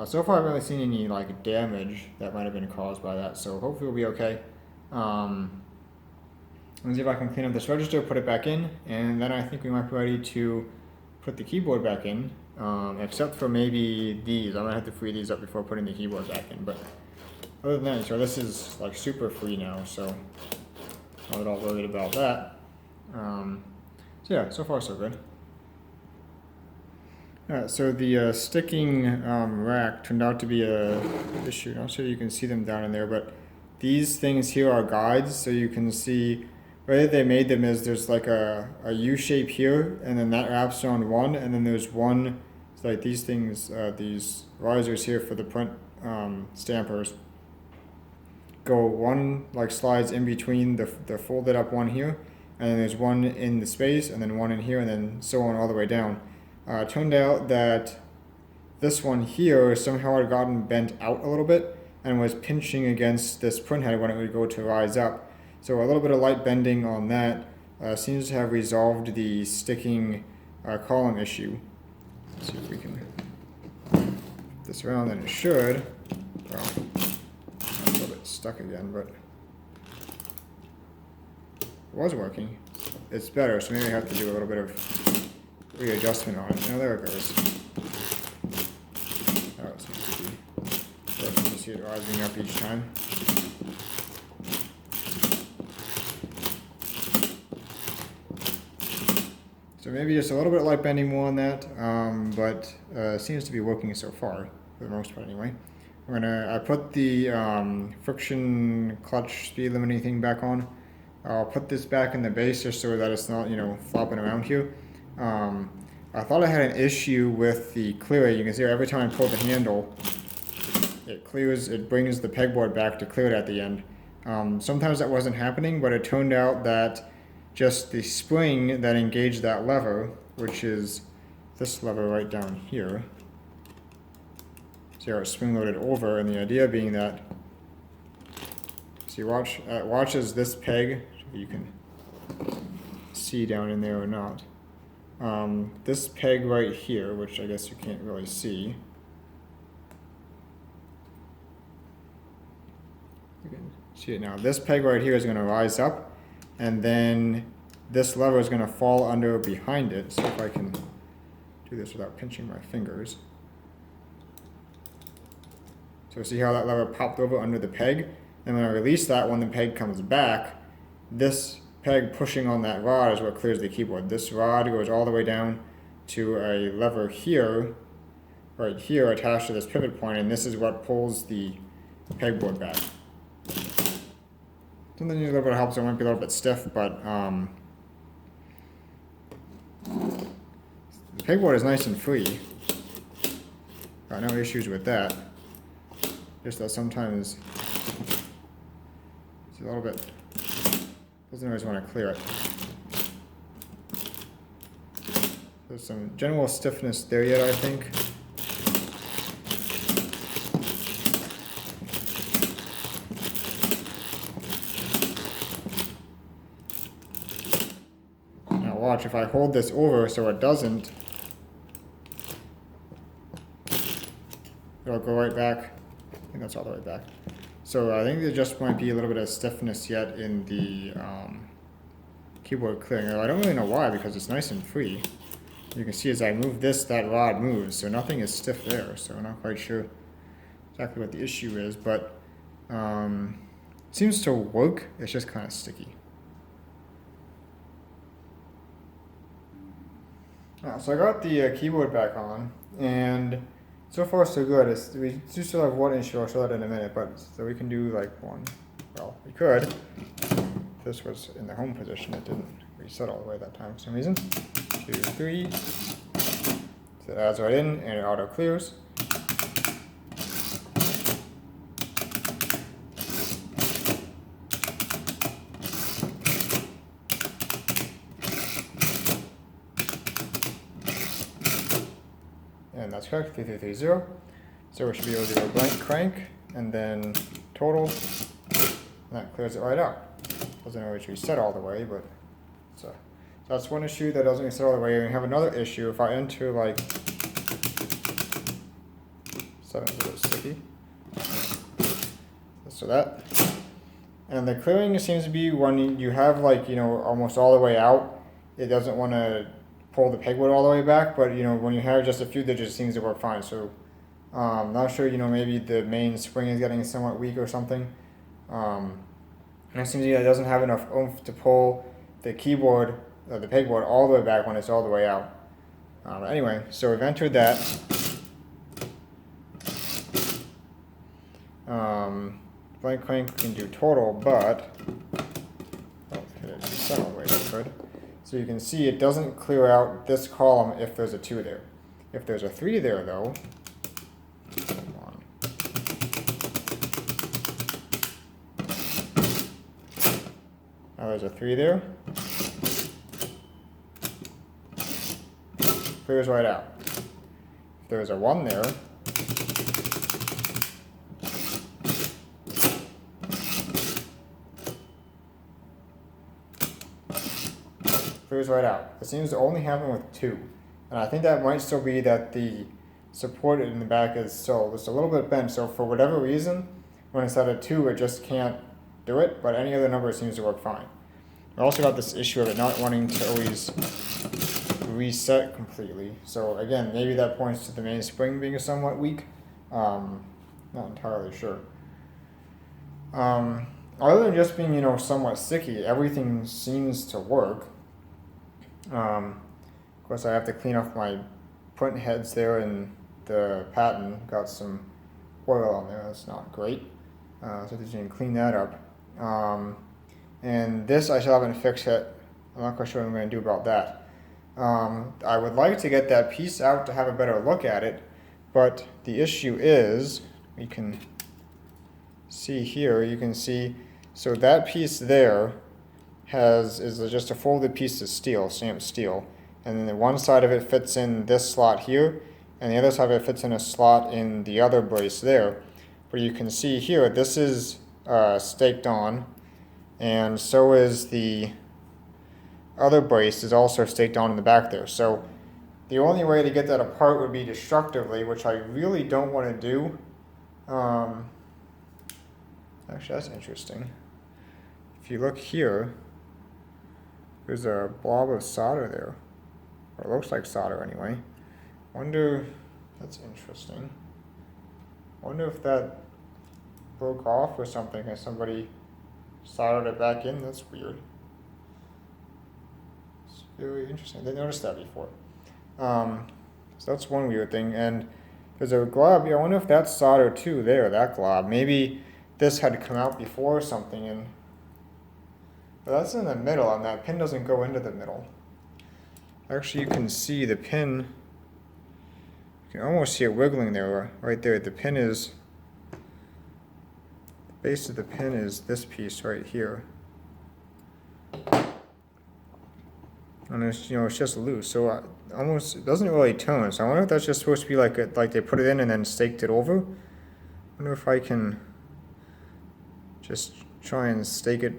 so far I haven't really seen any like damage that might have been caused by that. So hopefully we'll be okay. Let's see if I can clean up this register, put it back in, and then I think we might be ready to put the keyboard back in, except for maybe these. I'm gonna have to free these up before putting the keyboard back in, but other than that, so this is like super free now, so I'm not at all worried about that. So yeah, so far so good. Alright, so the sticking rack turned out to be a issue. I'm not sure you can see them down in there, but these things here are guides, so you can see the way that they made them is there's like a U shape here, and then that wraps around one, and then there's one, it's like these things, these risers here for the print stampers. One like slides in between the folded up one here, and then there's one in the space, and then one in here, and then so on all the way down. It turned out that this one here somehow had gotten bent out a little bit and was pinching against this print head when it would go to rise up. So a little bit of light bending on that seems to have resolved the sticking column issue. Let's see if we can flip this around, and it should. Well, a little bit stuck again, but it was working. It's better, so maybe I have to do a little bit of readjustment on it. There it goes. Oh, it seems to be working. You see it rising up each time. So maybe just a little bit of light bending more on that, but it seems to be working so far, for the most part anyway. I put the friction clutch speed limiting thing back on. I'll put this back in the base just so that it's not, flopping around here. I thought I had an issue with the clear. You can see every time I pull the handle, it brings the pegboard back to clear it at the end. Sometimes that wasn't happening, but it turned out that just the spring that engaged that lever, which is this lever right down here, see how it's spring loaded over, and the idea being that, see, watch as this peg, if you can see down in there or not. This peg right here, which I guess you can't really see, you can see it now. This peg right here is going to rise up, and then this lever is going to fall under behind it. See if I can do this without pinching my fingers. So see how that lever popped over under the peg? And when I release that, when the peg comes back, this peg pushing on that rod is what clears the keyboard. This rod goes all the way down to a lever here, right here, attached to this pivot point, and this is what pulls the pegboard back. something needs a little bit of help, so it might be a little bit stiff, but the pegboard is nice and free. Got no issues with that. Just that sometimes it's a little bit, doesn't always want to clear it. There's some general stiffness there yet, I think. Now watch, if I hold this over so it doesn't, it'll go right back. I think that's all the way back. So I think there just might be a little bit of stiffness yet in the keyboard clearing. I don't really know why, because it's nice and free. You can see as I move this, that rod moves, so nothing is stiff there. So I'm not quite sure exactly what the issue is, but it seems to work. It's just kind of sticky. So I got the keyboard back on, and so far so good. We do still have one issue. I'll show that in a minute, but so we can do like one. Well, we could. If this was in the home position, it didn't reset all the way that time for some reason. 2, 3. So it adds right in, and it auto clears. And that's correct, 3330. So we should be able to do a blank crank, and then total, and that clears it right out. Doesn't always reset all the way, but so that's one issue that doesn't reset all the way. And we have another issue if I enter like, seven's a little sticky. So that, and the clearing seems to be when you have like, almost all the way out, it doesn't want to pull the pegboard all the way back, but when you have just a few digits, it seems to work fine. So not sure, maybe the main spring is getting somewhat weak or something. And it seems it doesn't have enough oomph to pull the keyboard, the pegboard all the way back when it's all the way out. Anyway, so we've entered that. Blank crank we can do total, but set all the way good. So you can see it doesn't clear out this column if there's a 2 there. If there's a 3 there, though, come on. Now there's a 3 there. Clears right out. If there's a 1 there, clears right out. It seems to only happen with 2. And I think that might still be that the support in the back is still just a little bit bent. So for whatever reason, when it's at a 2, it just can't do it. But any other number seems to work fine. We also got this issue of it not wanting to always reset completely. So again, maybe that points to the main spring being somewhat weak. Not entirely sure. Other than just being, somewhat sticky, everything seems to work. Of course, I have to clean off my print heads there, and the patent got some oil on there. That's not great. So I just need to clean that up. And this I still haven't fixed yet. I'm not quite sure what I'm going to do about that. I would like to get that piece out to have a better look at it, but the issue is, we can see here, you can see, so that piece there is just a folded piece of steel, stamped steel, and then the one side of it fits in this slot here, and the other side of it fits in a slot in the other brace there. But you can see here, this is staked on, and so is the other brace is also staked on in the back there. So the only way to get that apart would be destructively, which I really don't want to do. Actually, that's interesting. If you look here, there's a blob of solder there. Or it looks like solder anyway. Wonder, that's interesting. Wonder if that broke off or something and somebody soldered it back in. That's weird. It's very interesting. I didn't notice that before. So that's one weird thing. And there's a glob. I wonder if that's solder too there, that glob. Maybe this had come out before or something, and But that's in the middle, and that pin doesn't go into the middle. Actually, you can see the pin. You can almost see it wiggling there, right there. The pin is, the base of the pin is this piece right here. And it's, it's just loose, so almost, it doesn't really tone. So I wonder if that's just supposed to be like they put it in and then staked it over. I wonder if I can just try and stake it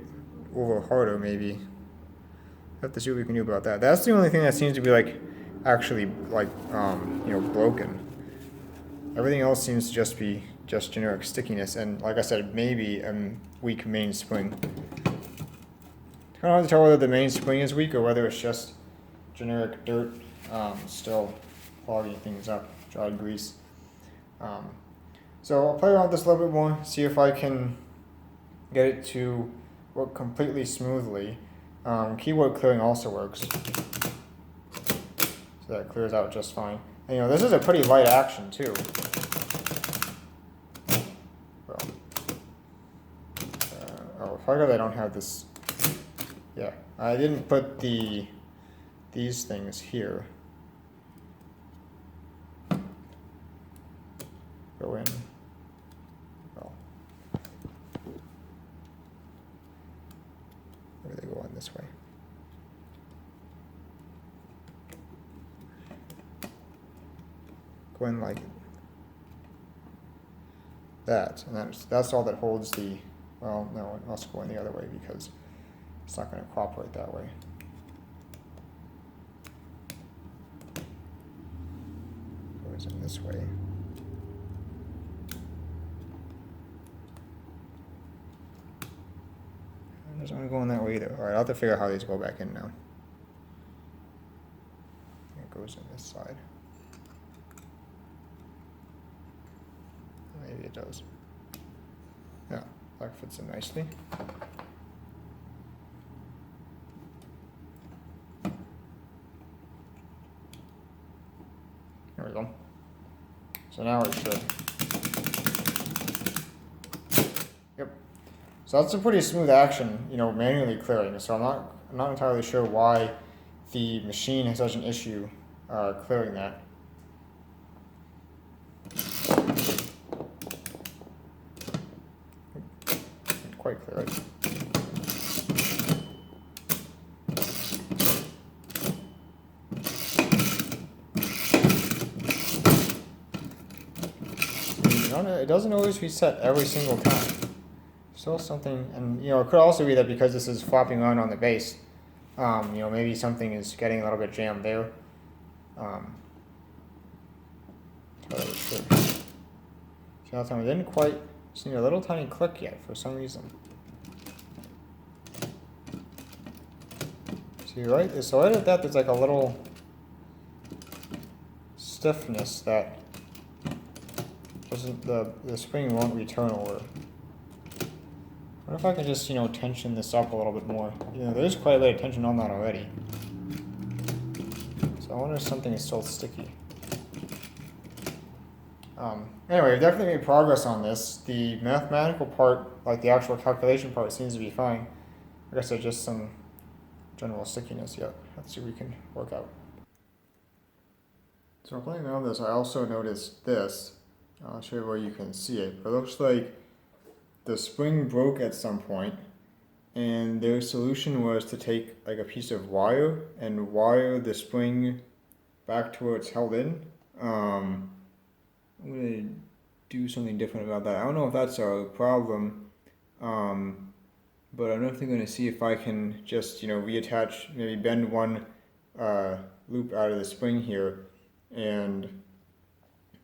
over harder, maybe. Have to see what we can do about that. That's the only thing that seems to be actually broken. Everything else seems to just be generic stickiness, and like I said, maybe a weak main spring. I don't have to tell whether the main spring is weak or whether it's just generic dirt still clogging things up, dried grease. So I'll play around with this a little bit more, see if I can get it to work completely smoothly. Keyboard clearing also works, so that clears out just fine. And this is a pretty light action too. Well, I forgot I don't have this. Yeah, I didn't put these things here. Go in. Well, maybe they go in this way. Go in like that, and that's all that holds the. Well, no, it must go in the other way because it's not going to cooperate that way. Goes in this way. It doesn't want to go in that way either. Alright, I'll have to figure out how these go back in now. It goes in this side. Maybe it does. Yeah, that fits in nicely. There we go. So now it should. Yep. So that's a pretty smooth action, manually clearing. So I'm not entirely sure why the machine has such an issue clearing that. Didn't quite clear it. It doesn't always reset every single time. Still something, and it could also be that because this is flopping around on the base, maybe something is getting a little bit jammed there. Totally sure. So that time I didn't quite see a little tiny click yet for some reason. See, right? So right at that, there's like a little stiffness that doesn't, the spring won't return over. What if I can just, tension this up a little bit more? There's quite a bit of tension on that already. So I wonder if something is still sticky. Anyway, we've definitely made progress on this. The mathematical part, like the actual calculation part, seems to be fine. I guess there's just some general stickiness yet. Let's see what we can work out. So playing around with this, I also noticed this. I'll show you where you can see it. It looks like the spring broke at some point, and their solution was to take like a piece of wire and wire the spring back to where it's held in. I'm gonna do something different about that. I don't know if that's a problem, but I'm definitely gonna see if I can just reattach, maybe bend one loop out of the spring here and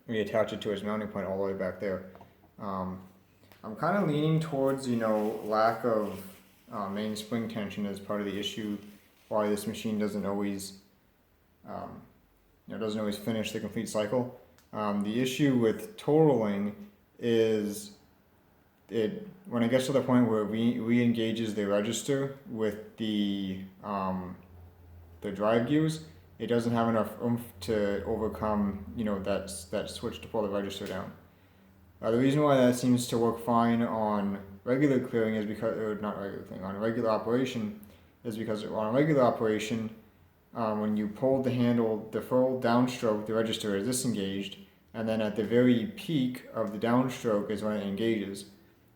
reattach it to its mounting point all the way back there. I'm kind of leaning towards, lack of main spring tension as part of the issue why this machine doesn't always, finish the complete cycle. The issue with totaling is when it gets to the point where it re-engages the register with the drive gears, it doesn't have enough oomph to overcome, that switch to pull the register down. The reason why that seems to work fine on regular clearing is because, or not regular clearing, on regular operation, is because on a regular operation, when you pull the handle, the full downstroke, the register is disengaged, and then at the very peak of the downstroke is when it engages,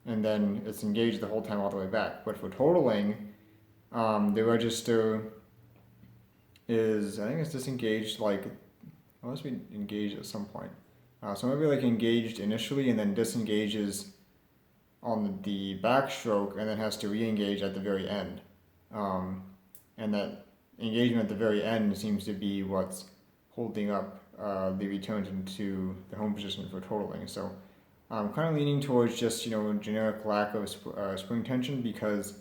and then it's engaged the whole time all the way back. But for totaling, the register is, I think it's disengaged, like, it must be engaged at some point. So maybe like engaged initially and then disengages on the backstroke and then has to re-engage at the very end. And that engagement at the very end seems to be what's holding up the return into the home position for totaling. So I'm kind of leaning towards just, generic lack of spring tension because,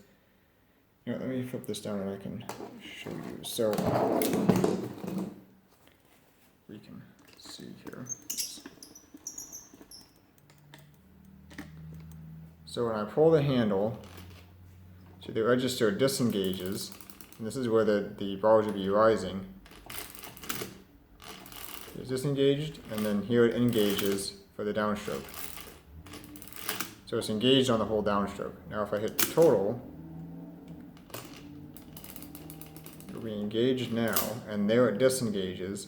let me flip this down and I can show you. So we can see here. So when I pull the handle, so the register disengages, and this is where the bars would be rising. It's disengaged, and then here it engages for the downstroke. So it's engaged on the whole downstroke. Now if I hit total, it'll be engaged now, and there it disengages,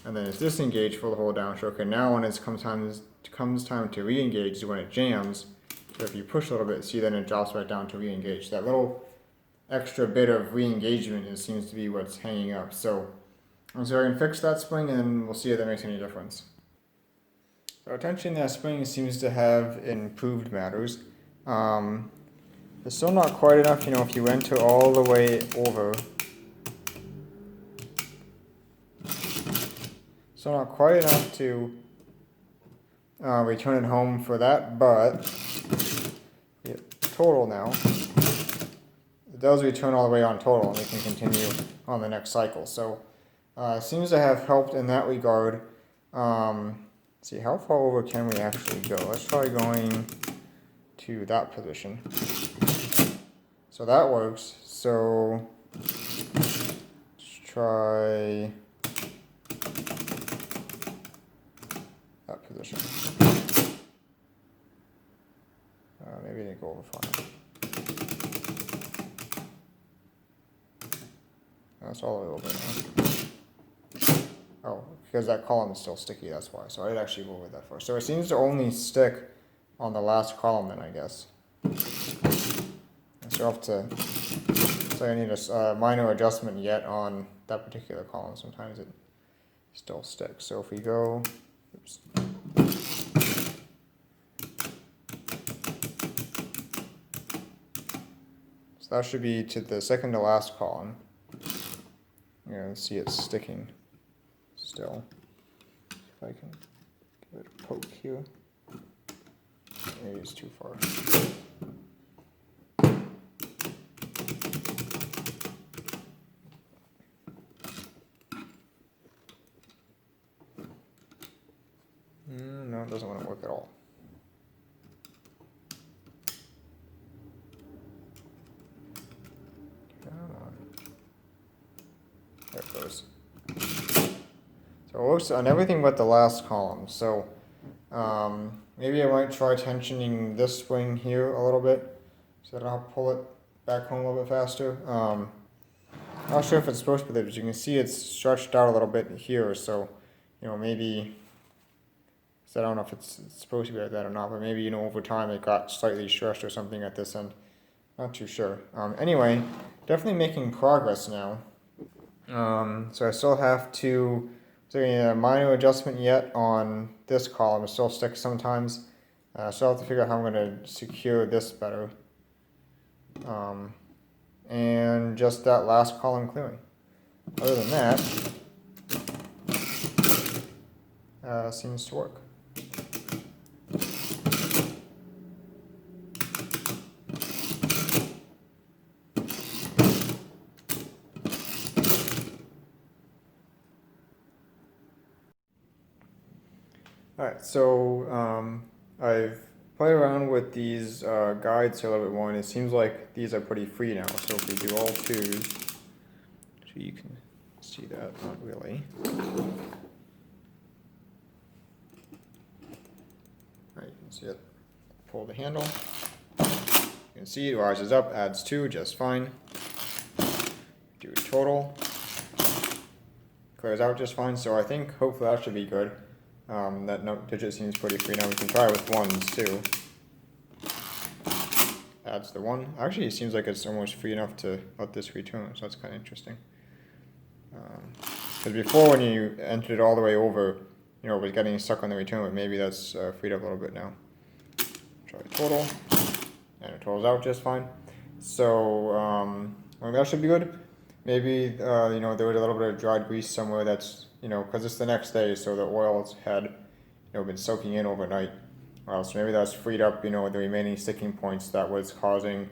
and then it's disengaged for the whole downstroke, and now when it comes time to re-engage is when it jams. So if you push a little bit, see then it drops right down to re-engage. That little extra bit of re-engagement seems to be what's hanging up. So I can fix that spring and we'll see if that makes any difference. So tensioning that spring seems to have improved matters. It's still not quite enough, if you went to all the way over. Still not quite enough to return it home for that, but total now. It does return all the way on total, and we can continue on the next cycle. So seems to have helped in that regard. Let's see, how far over can we actually go? Let's try going to that position. So that works. So let's try that position. Maybe it didn't go over far. That's all the way over now. Oh, because that column is still sticky, that's why. So I'd actually go over that first. So it seems to only stick on the last column then, I guess. So I need a minor adjustment yet on that particular column. Sometimes it still sticks. So if we go, oops. So that should be to the second to last column. You can see it's sticking still. If I can give it a poke here. Maybe it's too far. No, it doesn't want to work at all. There it goes. So it works on everything but the last column. So maybe I might try tensioning this spring here a little bit so that I'll pull it back home a little bit faster. Not sure if it's supposed to be there, but you can see it's stretched out a little bit here. So, maybe, so I don't know if it's supposed to be like that or not, but maybe, over time it got slightly stretched or something at this end. Not too sure. Anyway, definitely making progress now. So I still have to, a minor adjustment yet on this column. It still sticks sometimes. So I'll have to figure out how I'm going to secure this better. And just that last column clearing. Other than that, seems to work. Alright, so I've played around with these guides here a little bit more, and it seems like these are pretty free now. So if we do all twos, so you can see that, not really. Right, see it. Pull the handle. You can see it rises up, adds 2 just fine. Do a total. Clears out just fine, so I think hopefully that should be good. That note digit seems pretty free. Now we can try with 1s too. Adds the 1. Actually, it seems like it's almost free enough to let this return, so that's kind of interesting. Because before, when you entered it all the way over, you know, it was getting stuck on the return, but maybe that's freed up a little bit now. Try total, and it totals out just fine. So well, that should be good. Maybe you know, there was a little bit of dried grease somewhere. That's, you know, because it's the next day, so the oils had, you know, been soaking in overnight. So maybe that's freed up, you know, the remaining sticking points that was causing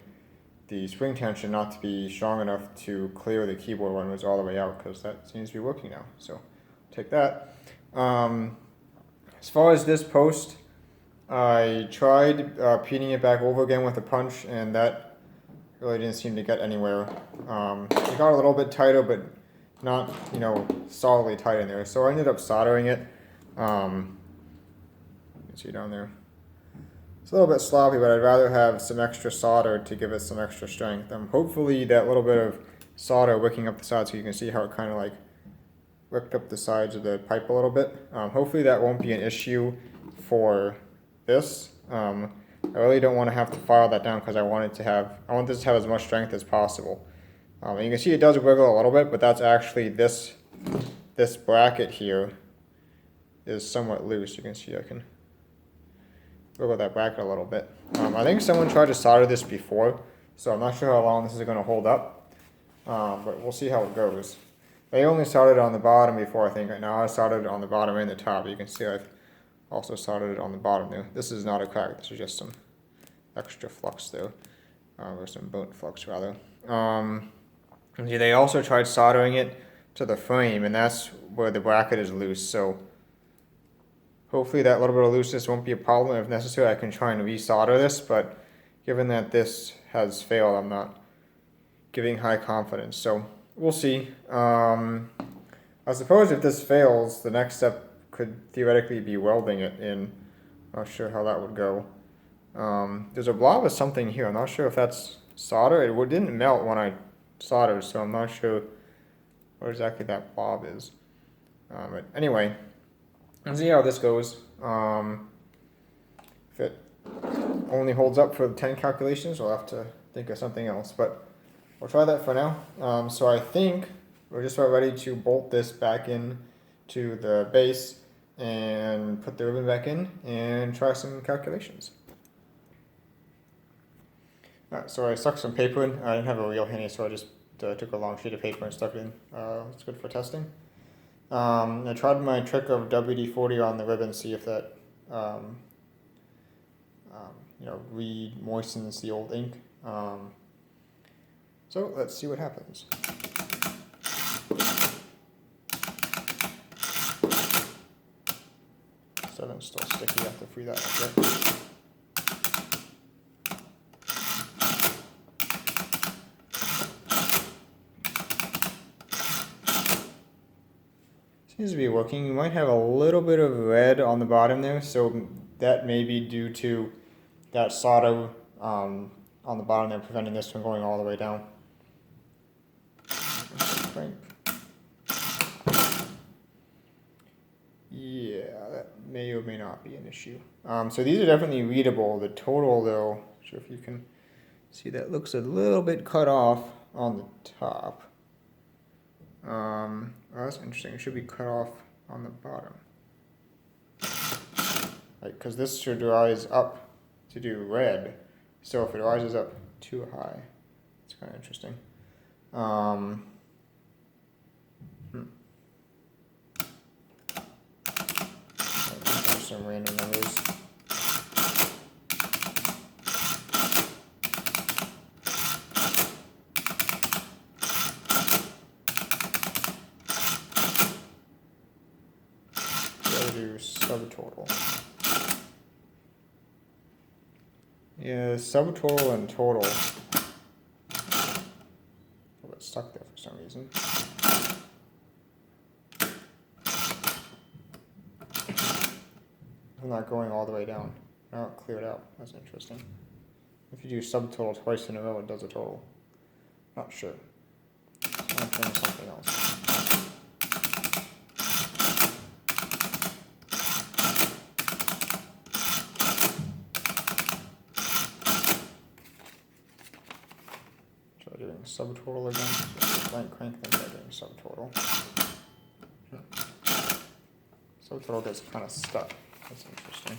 the spring tension not to be strong enough to clear the keyboard when it was all the way out, because that seems to be working now. So take that. As far as this post, I tried peeling it back over again with a punch, and that really didn't seem to get anywhere. It got a little bit tighter, but not, you know, solidly tight in there. So I ended up soldering it. You can see down there. It's a little bit sloppy, but I'd rather have some extra solder to give it some extra strength. Hopefully that little bit of solder wicking up the sides, so you can see how it kind of like wicked up the sides of the pipe a little bit. Hopefully that won't be an issue for this. I really don't want to have to file that down because I want this to have as much strength as possible. And you can see it does wiggle a little bit, but that's actually this bracket here is somewhat loose. You can see I can wiggle that bracket a little bit. I think someone tried to solder this before, so I'm not sure how long this is going to hold up, but we'll see how it goes. They only soldered it on the bottom before, I think. Right now I soldered it on the bottom and the top. You can see I've also soldered it on the bottom there. This is not a crack, this is just some extra flux there, or some burnt flux rather. See, they also tried soldering it to the frame, and that's where the bracket is loose, so hopefully that little bit of looseness won't be a problem. If necessary, I can try and resolder this, but given that this has failed, I'm not giving high confidence. So we'll see. I suppose if this fails, the next step could theoretically be welding it in. Not sure how that would go. There's a blob of something here. I'm not sure if that's solder. It didn't melt when I soldered, so I'm not sure what exactly that blob is. But anyway, let's see how this goes. If it only holds up for the 10 calculations, we'll have to think of something else. But we'll try that for now. So I think we're just about ready to bolt this back in to the base and put the ribbon back in and try some calculations. Alright, so I stuck some paper in. I didn't have a reel handy, so I just took a long sheet of paper and stuck it in. It's good for testing. I tried my trick of WD-40 on the ribbon, see if that you know, re-moistens the old ink. So let's see what happens. Seven's still sticky, you have to free that up a bit. Seems to be working. You might have a little bit of red on the bottom there, so that may be due to that solder on the bottom there, preventing this from going all the way down. Yeah, that may or may not be an issue. So these are definitely readable. The total, though, not sure if you can see, that looks a little bit cut off on the top. Oh, that's interesting. It should be cut off on the bottom. Right, because this should rise up to do red. So if it rises up too high, it's kind of interesting. Some random numbers. Do subtotal. Yeah, subtotal and total. Oh, it's stuck there for some reason. I'm not going all the way down. now it cleared out. That's interesting. If you do subtotal twice in a row, it does a total. Not sure. So I'm trying something else. Try doing subtotal again. Blank crank, then try doing subtotal. Subtotal gets kind of stuck. That's interesting.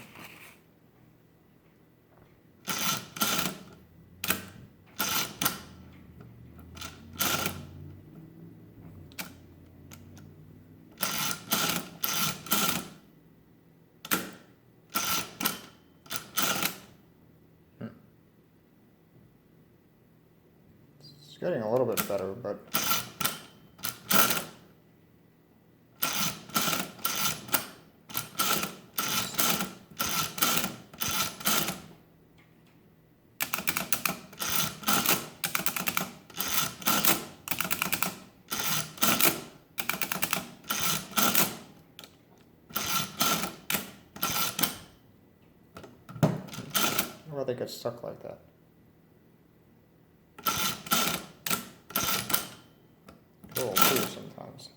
It's getting a little bit better, but why they get stuck like that. A little weird sometimes.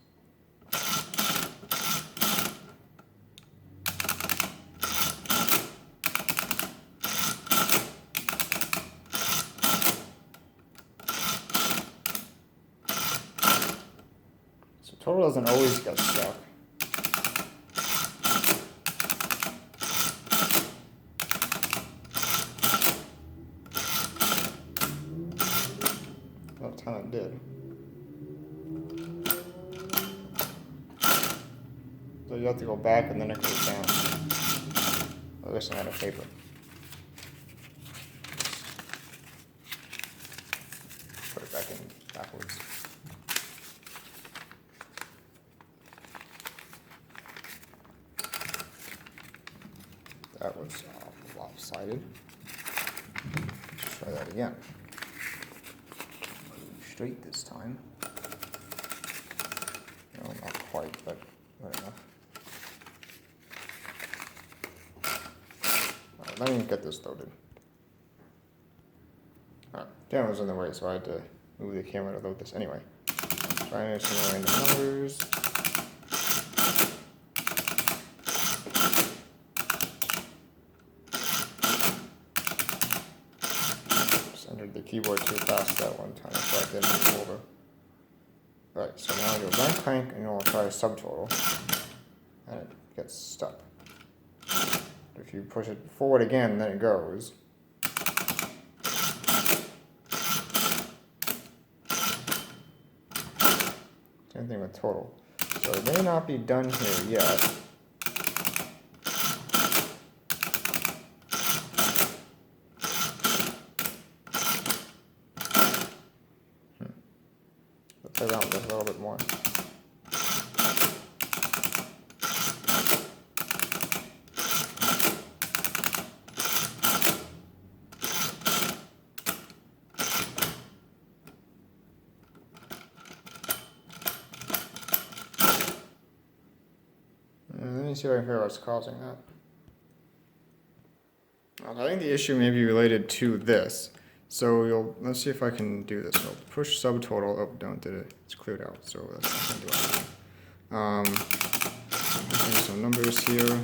So total doesn't always get stuck. That time it did. So you have to go back and then it goes down. Oh, this is out of paper. Put it back in backwards. That was lopsided. Let's try that again. Straight this time. No, not quite, but good enough. Alright, let me get this loaded. Alright, camera was in the way, so I had to move the camera to load this anyway. Trying some random numbers. Just entered the keyboard too fast that one time, so I didn't move over. Right, so now I do a blank crank and we'll try a subtotal. And it gets stuck. If you push it forward again, then it goes. Same thing with total. So it may not be done here yet. Let's play around with this a little bit more. Let me see if I can figure out what's causing that. I think the issue may be related to this. So let's see if I can do this. So push subtotal. Oh, don't did it. It's cleared out. So that's not gonna do it. Some numbers here.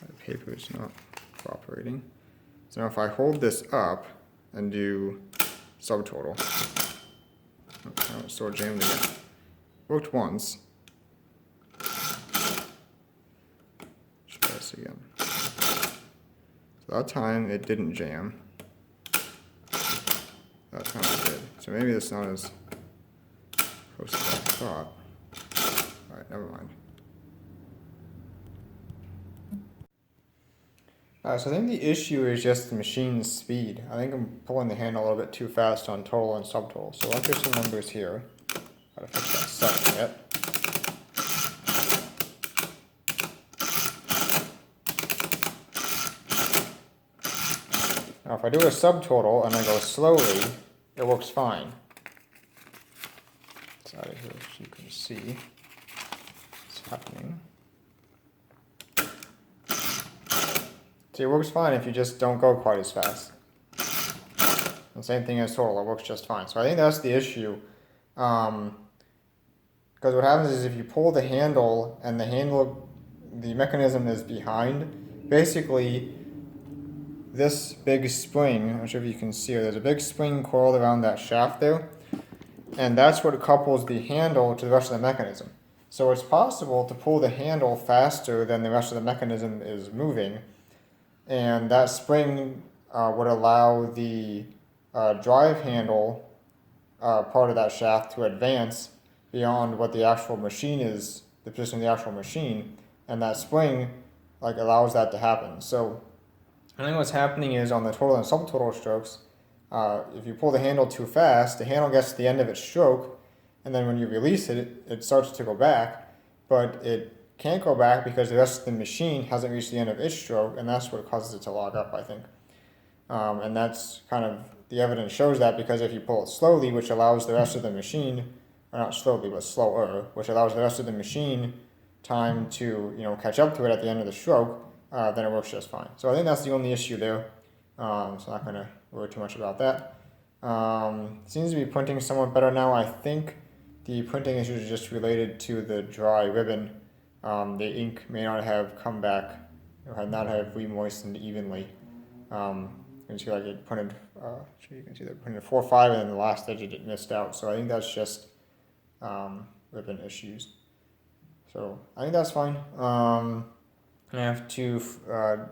My paper is not cooperating. So now if I hold this up and do subtotal. Oh, it's still jammed again. Worked once. Try this again. So that time it didn't jam. That time it did. So maybe it's not as close as I thought. Alright, never mind. So I think the issue is just the machine's speed. I think I'm pulling the handle a little bit too fast on total and subtotal. So I'll get some numbers here. Gotta fix that suck yet. Now if I do a subtotal and I go slowly, it works fine. It's out of here so you can see. It's happening. See, it works fine if you just don't go quite as fast. And same thing as total, it works just fine. So I think that's the issue. Because what happens is if you pull the handle and the mechanism is behind, basically this big spring, I'm not sure if you can see it, there's a big spring coiled around that shaft there, and that's what couples the handle to the rest of the mechanism. So it's possible to pull the handle faster than the rest of the mechanism is moving, and that spring would allow the drive handle part of that shaft to advance beyond what the actual machine is, the position of the actual machine, and that spring allows that to happen. So I think what's happening is on the total and subtotal strokes, if you pull the handle too fast, the handle gets to the end of its stroke, and then when you release it, it starts to go back, but it can't go back because the rest of the machine hasn't reached the end of its stroke, and that's what causes it to log up, I think. And that's kind of, the evidence shows that because if you pull it slowly, which allows the rest of the machine, or not slowly, but slower, which allows the rest of the machine time to catch up to it at the end of the stroke, then it works just fine. So I think that's the only issue there. So I'm not going to worry too much about that. Seems to be printing somewhat better now. I think the printing issue is just related to the dry ribbon. The ink may not have come back, or not have re-moistened evenly. You can see it printed, you can see that it printed 4-5 and then the last edge it missed out. So I think that's just ribbon issues. So I think that's fine. I have to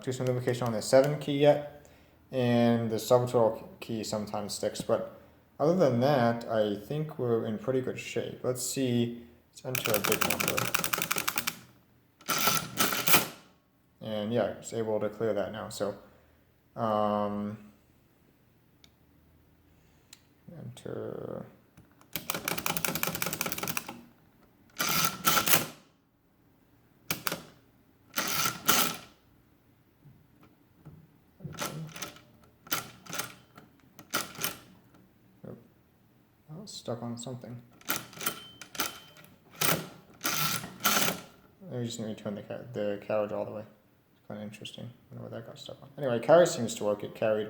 do some lubrication on the 7 key yet, and the subtotal key sometimes sticks, but other than that, I think we're in pretty good shape. Let's see, let's enter a big number. And yeah, it's able to clear that now. So enter. Stuck on something. We just need to turn the carriage all the way. It's kind of interesting. I wonder where that got stuck on. Anyway, carry seems to work. It carried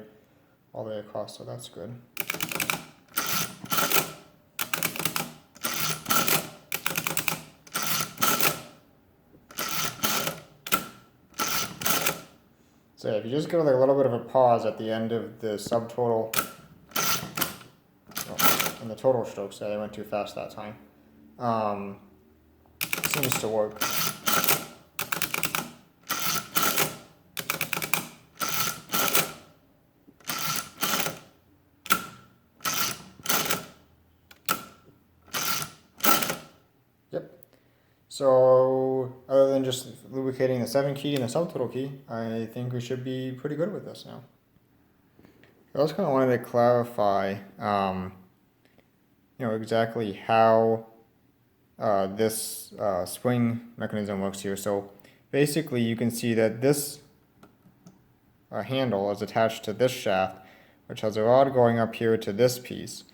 all the way across, so that's good. So if you just give it a little bit of a pause at the end of the subtotal, and the total strokes, they went too fast that time. Seems to work. Yep. So other than just lubricating the 7 key and the subtotal key, I think we should be pretty good with this now. I also kind of wanted to clarify exactly how this spring mechanism works here. So basically you can see that this handle is attached to this shaft, which has a rod going up here to this piece.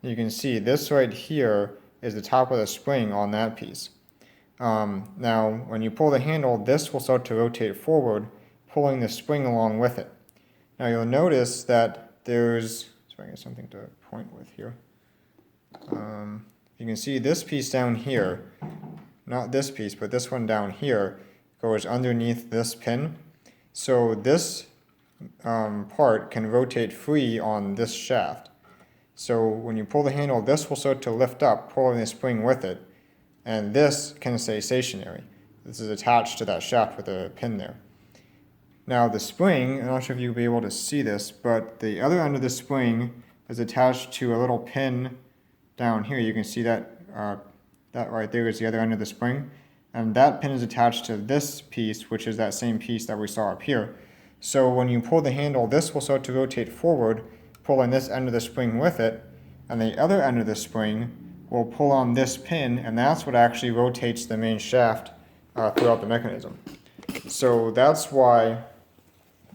You can see this right here is the top of the spring on that piece. Now when you pull the handle, this will start to rotate forward, pulling the spring along with it. Now you'll notice that there's, so I get something to point with here. You can see this piece down here, not this piece, but this one down here, goes underneath this pin. So this part can rotate free on this shaft. So when you pull the handle, this will start to lift up, pulling the spring with it, and this can stay stationary. This is attached to that shaft with a pin there. Now the spring, I'm not sure if you'll be able to see this, but the other end of the spring is attached to a little pin down here. You can see that that right there is the other end of the spring, and that pin is attached to this piece, which is that same piece that we saw up here. So when you pull the handle, this will start to rotate forward, pulling this end of the spring with it, and the other end of the spring will pull on this pin, and that's what actually rotates the main shaft throughout the mechanism. So that's why,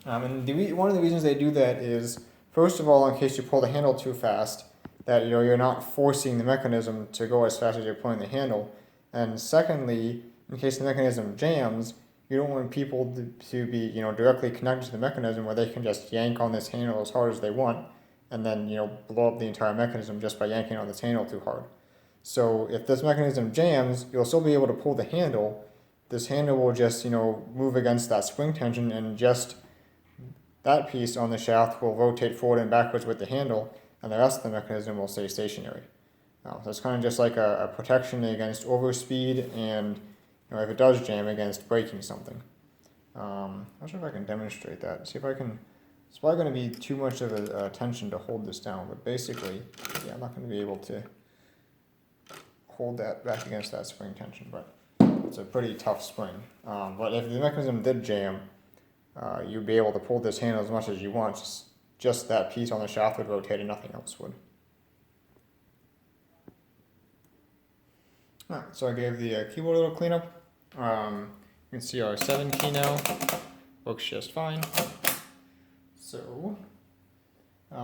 and one of the reasons they do that is, first of all, in case you pull the handle too fast, that you're not forcing the mechanism to go as fast as you're pulling the handle, and secondly, in case the mechanism jams, you don't want people to be, directly connected to the mechanism where they can just yank on this handle as hard as they want and then, blow up the entire mechanism just by yanking on this handle too hard. So if this mechanism jams, you'll still be able to pull the handle. This handle will just, move against that spring tension, and just that piece on the shaft will rotate forward and backwards with the handle, and the rest of the mechanism will stay stationary. So it's kind of just like a protection against overspeed, and if it does jam, against breaking something. I'm not sure if I can demonstrate that. See if I can. It's probably going to be too much of a tension to hold this down, but basically, yeah, I'm not going to be able to hold that back against that spring tension, but it's a pretty tough spring. But if the mechanism did jam, you'd be able to pull this handle as much as you want. Just that piece on the shaft would rotate and nothing else would. Alright, so I gave the keyboard a little cleanup. You can see our 7 key now works just fine. So, the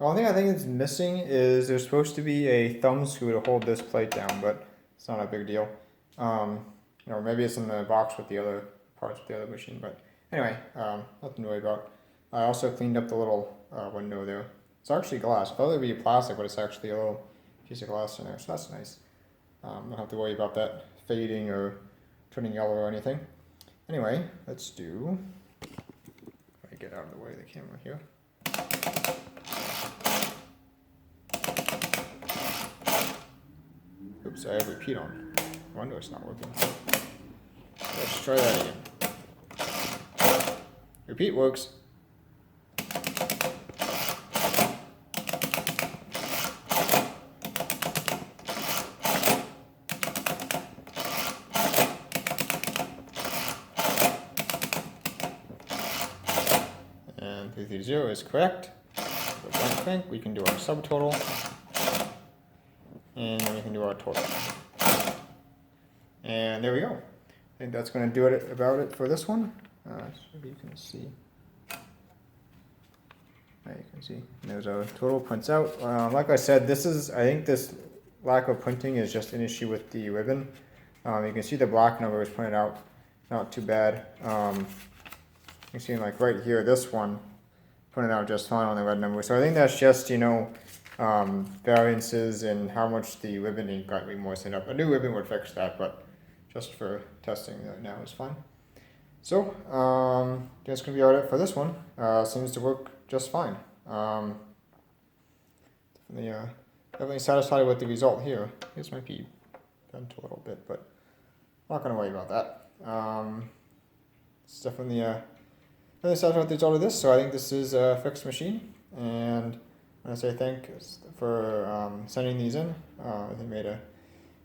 only thing I think is missing is there's supposed to be a thumb screw to hold this plate down, but it's not a big deal. Maybe it's in the box with the other parts of the other machine, but anyway, nothing to worry about. I also cleaned up the little window there. It's actually glass. I thought it would be plastic, but it's actually a little piece of glass in there, so that's nice. Don't have to worry about that fading or turning yellow or anything. Anyway, let's do. Let me get out of the way of the camera here. Oops, I have repeat on. No wonder it's not working. Let's try that again. Repeat works. And 330 is correct. So don't think we can do our subtotal. And then we can do our total. And there we go. I think that's going to do it about it for this one. Maybe you can see. There you can see. There's our total prints out. Like I said, I think this lack of printing is just an issue with the ribbon. You can see the black number is printed out. Not too bad. You can see like right here, this one printed out just fine on the red number. So I think that's just, variances in how much the ribbon ink got moistened up. A new ribbon would fix that, but just for testing right now is fine. So, that's going to be all right for this one. Seems to work just fine. Definitely satisfied with the result here. This might be bent a little bit, but I'm not going to worry about that. It's definitely really satisfied with the result of this, so I think this is a fixed machine. And I want to say thanks for sending these in. They made an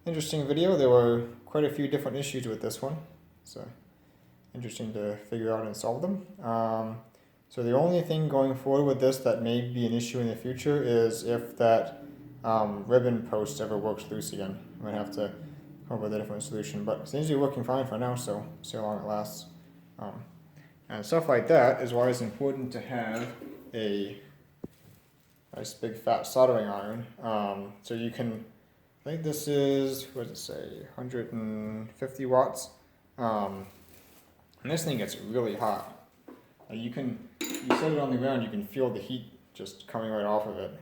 interesting video. There were quite a few different issues with this one, so interesting to figure out and solve them. So the only thing going forward with this that may be an issue in the future is if that ribbon post ever works loose again. I might have to come up with a different solution, but it seems to be working fine for now, so see how long it lasts. And stuff like that is why it's important to have a nice big fat soldering iron. So you can, I think this is, what does it say, 150 watts. And this thing gets really hot. You set it on the ground, you can feel the heat just coming right off of it.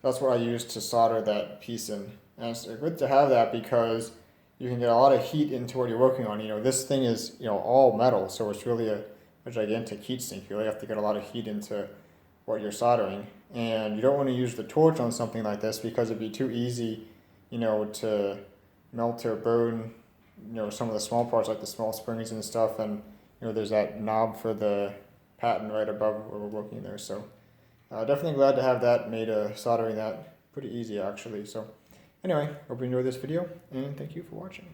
That's what I use to solder that piece in. And it's good to have that because you can get a lot of heat into what you're working on. This thing is, all metal, so it's really a gigantic heat sink. You really have to get a lot of heat into what you're soldering. And you don't want to use the torch on something like this because it'd be too easy, to melt or burn, some of the small parts like the small springs and stuff. And, there's that knob for the patent right above where we're working there. So definitely glad to have that, made soldering that pretty easy actually. So anyway, hope you enjoyed this video and thank you for watching.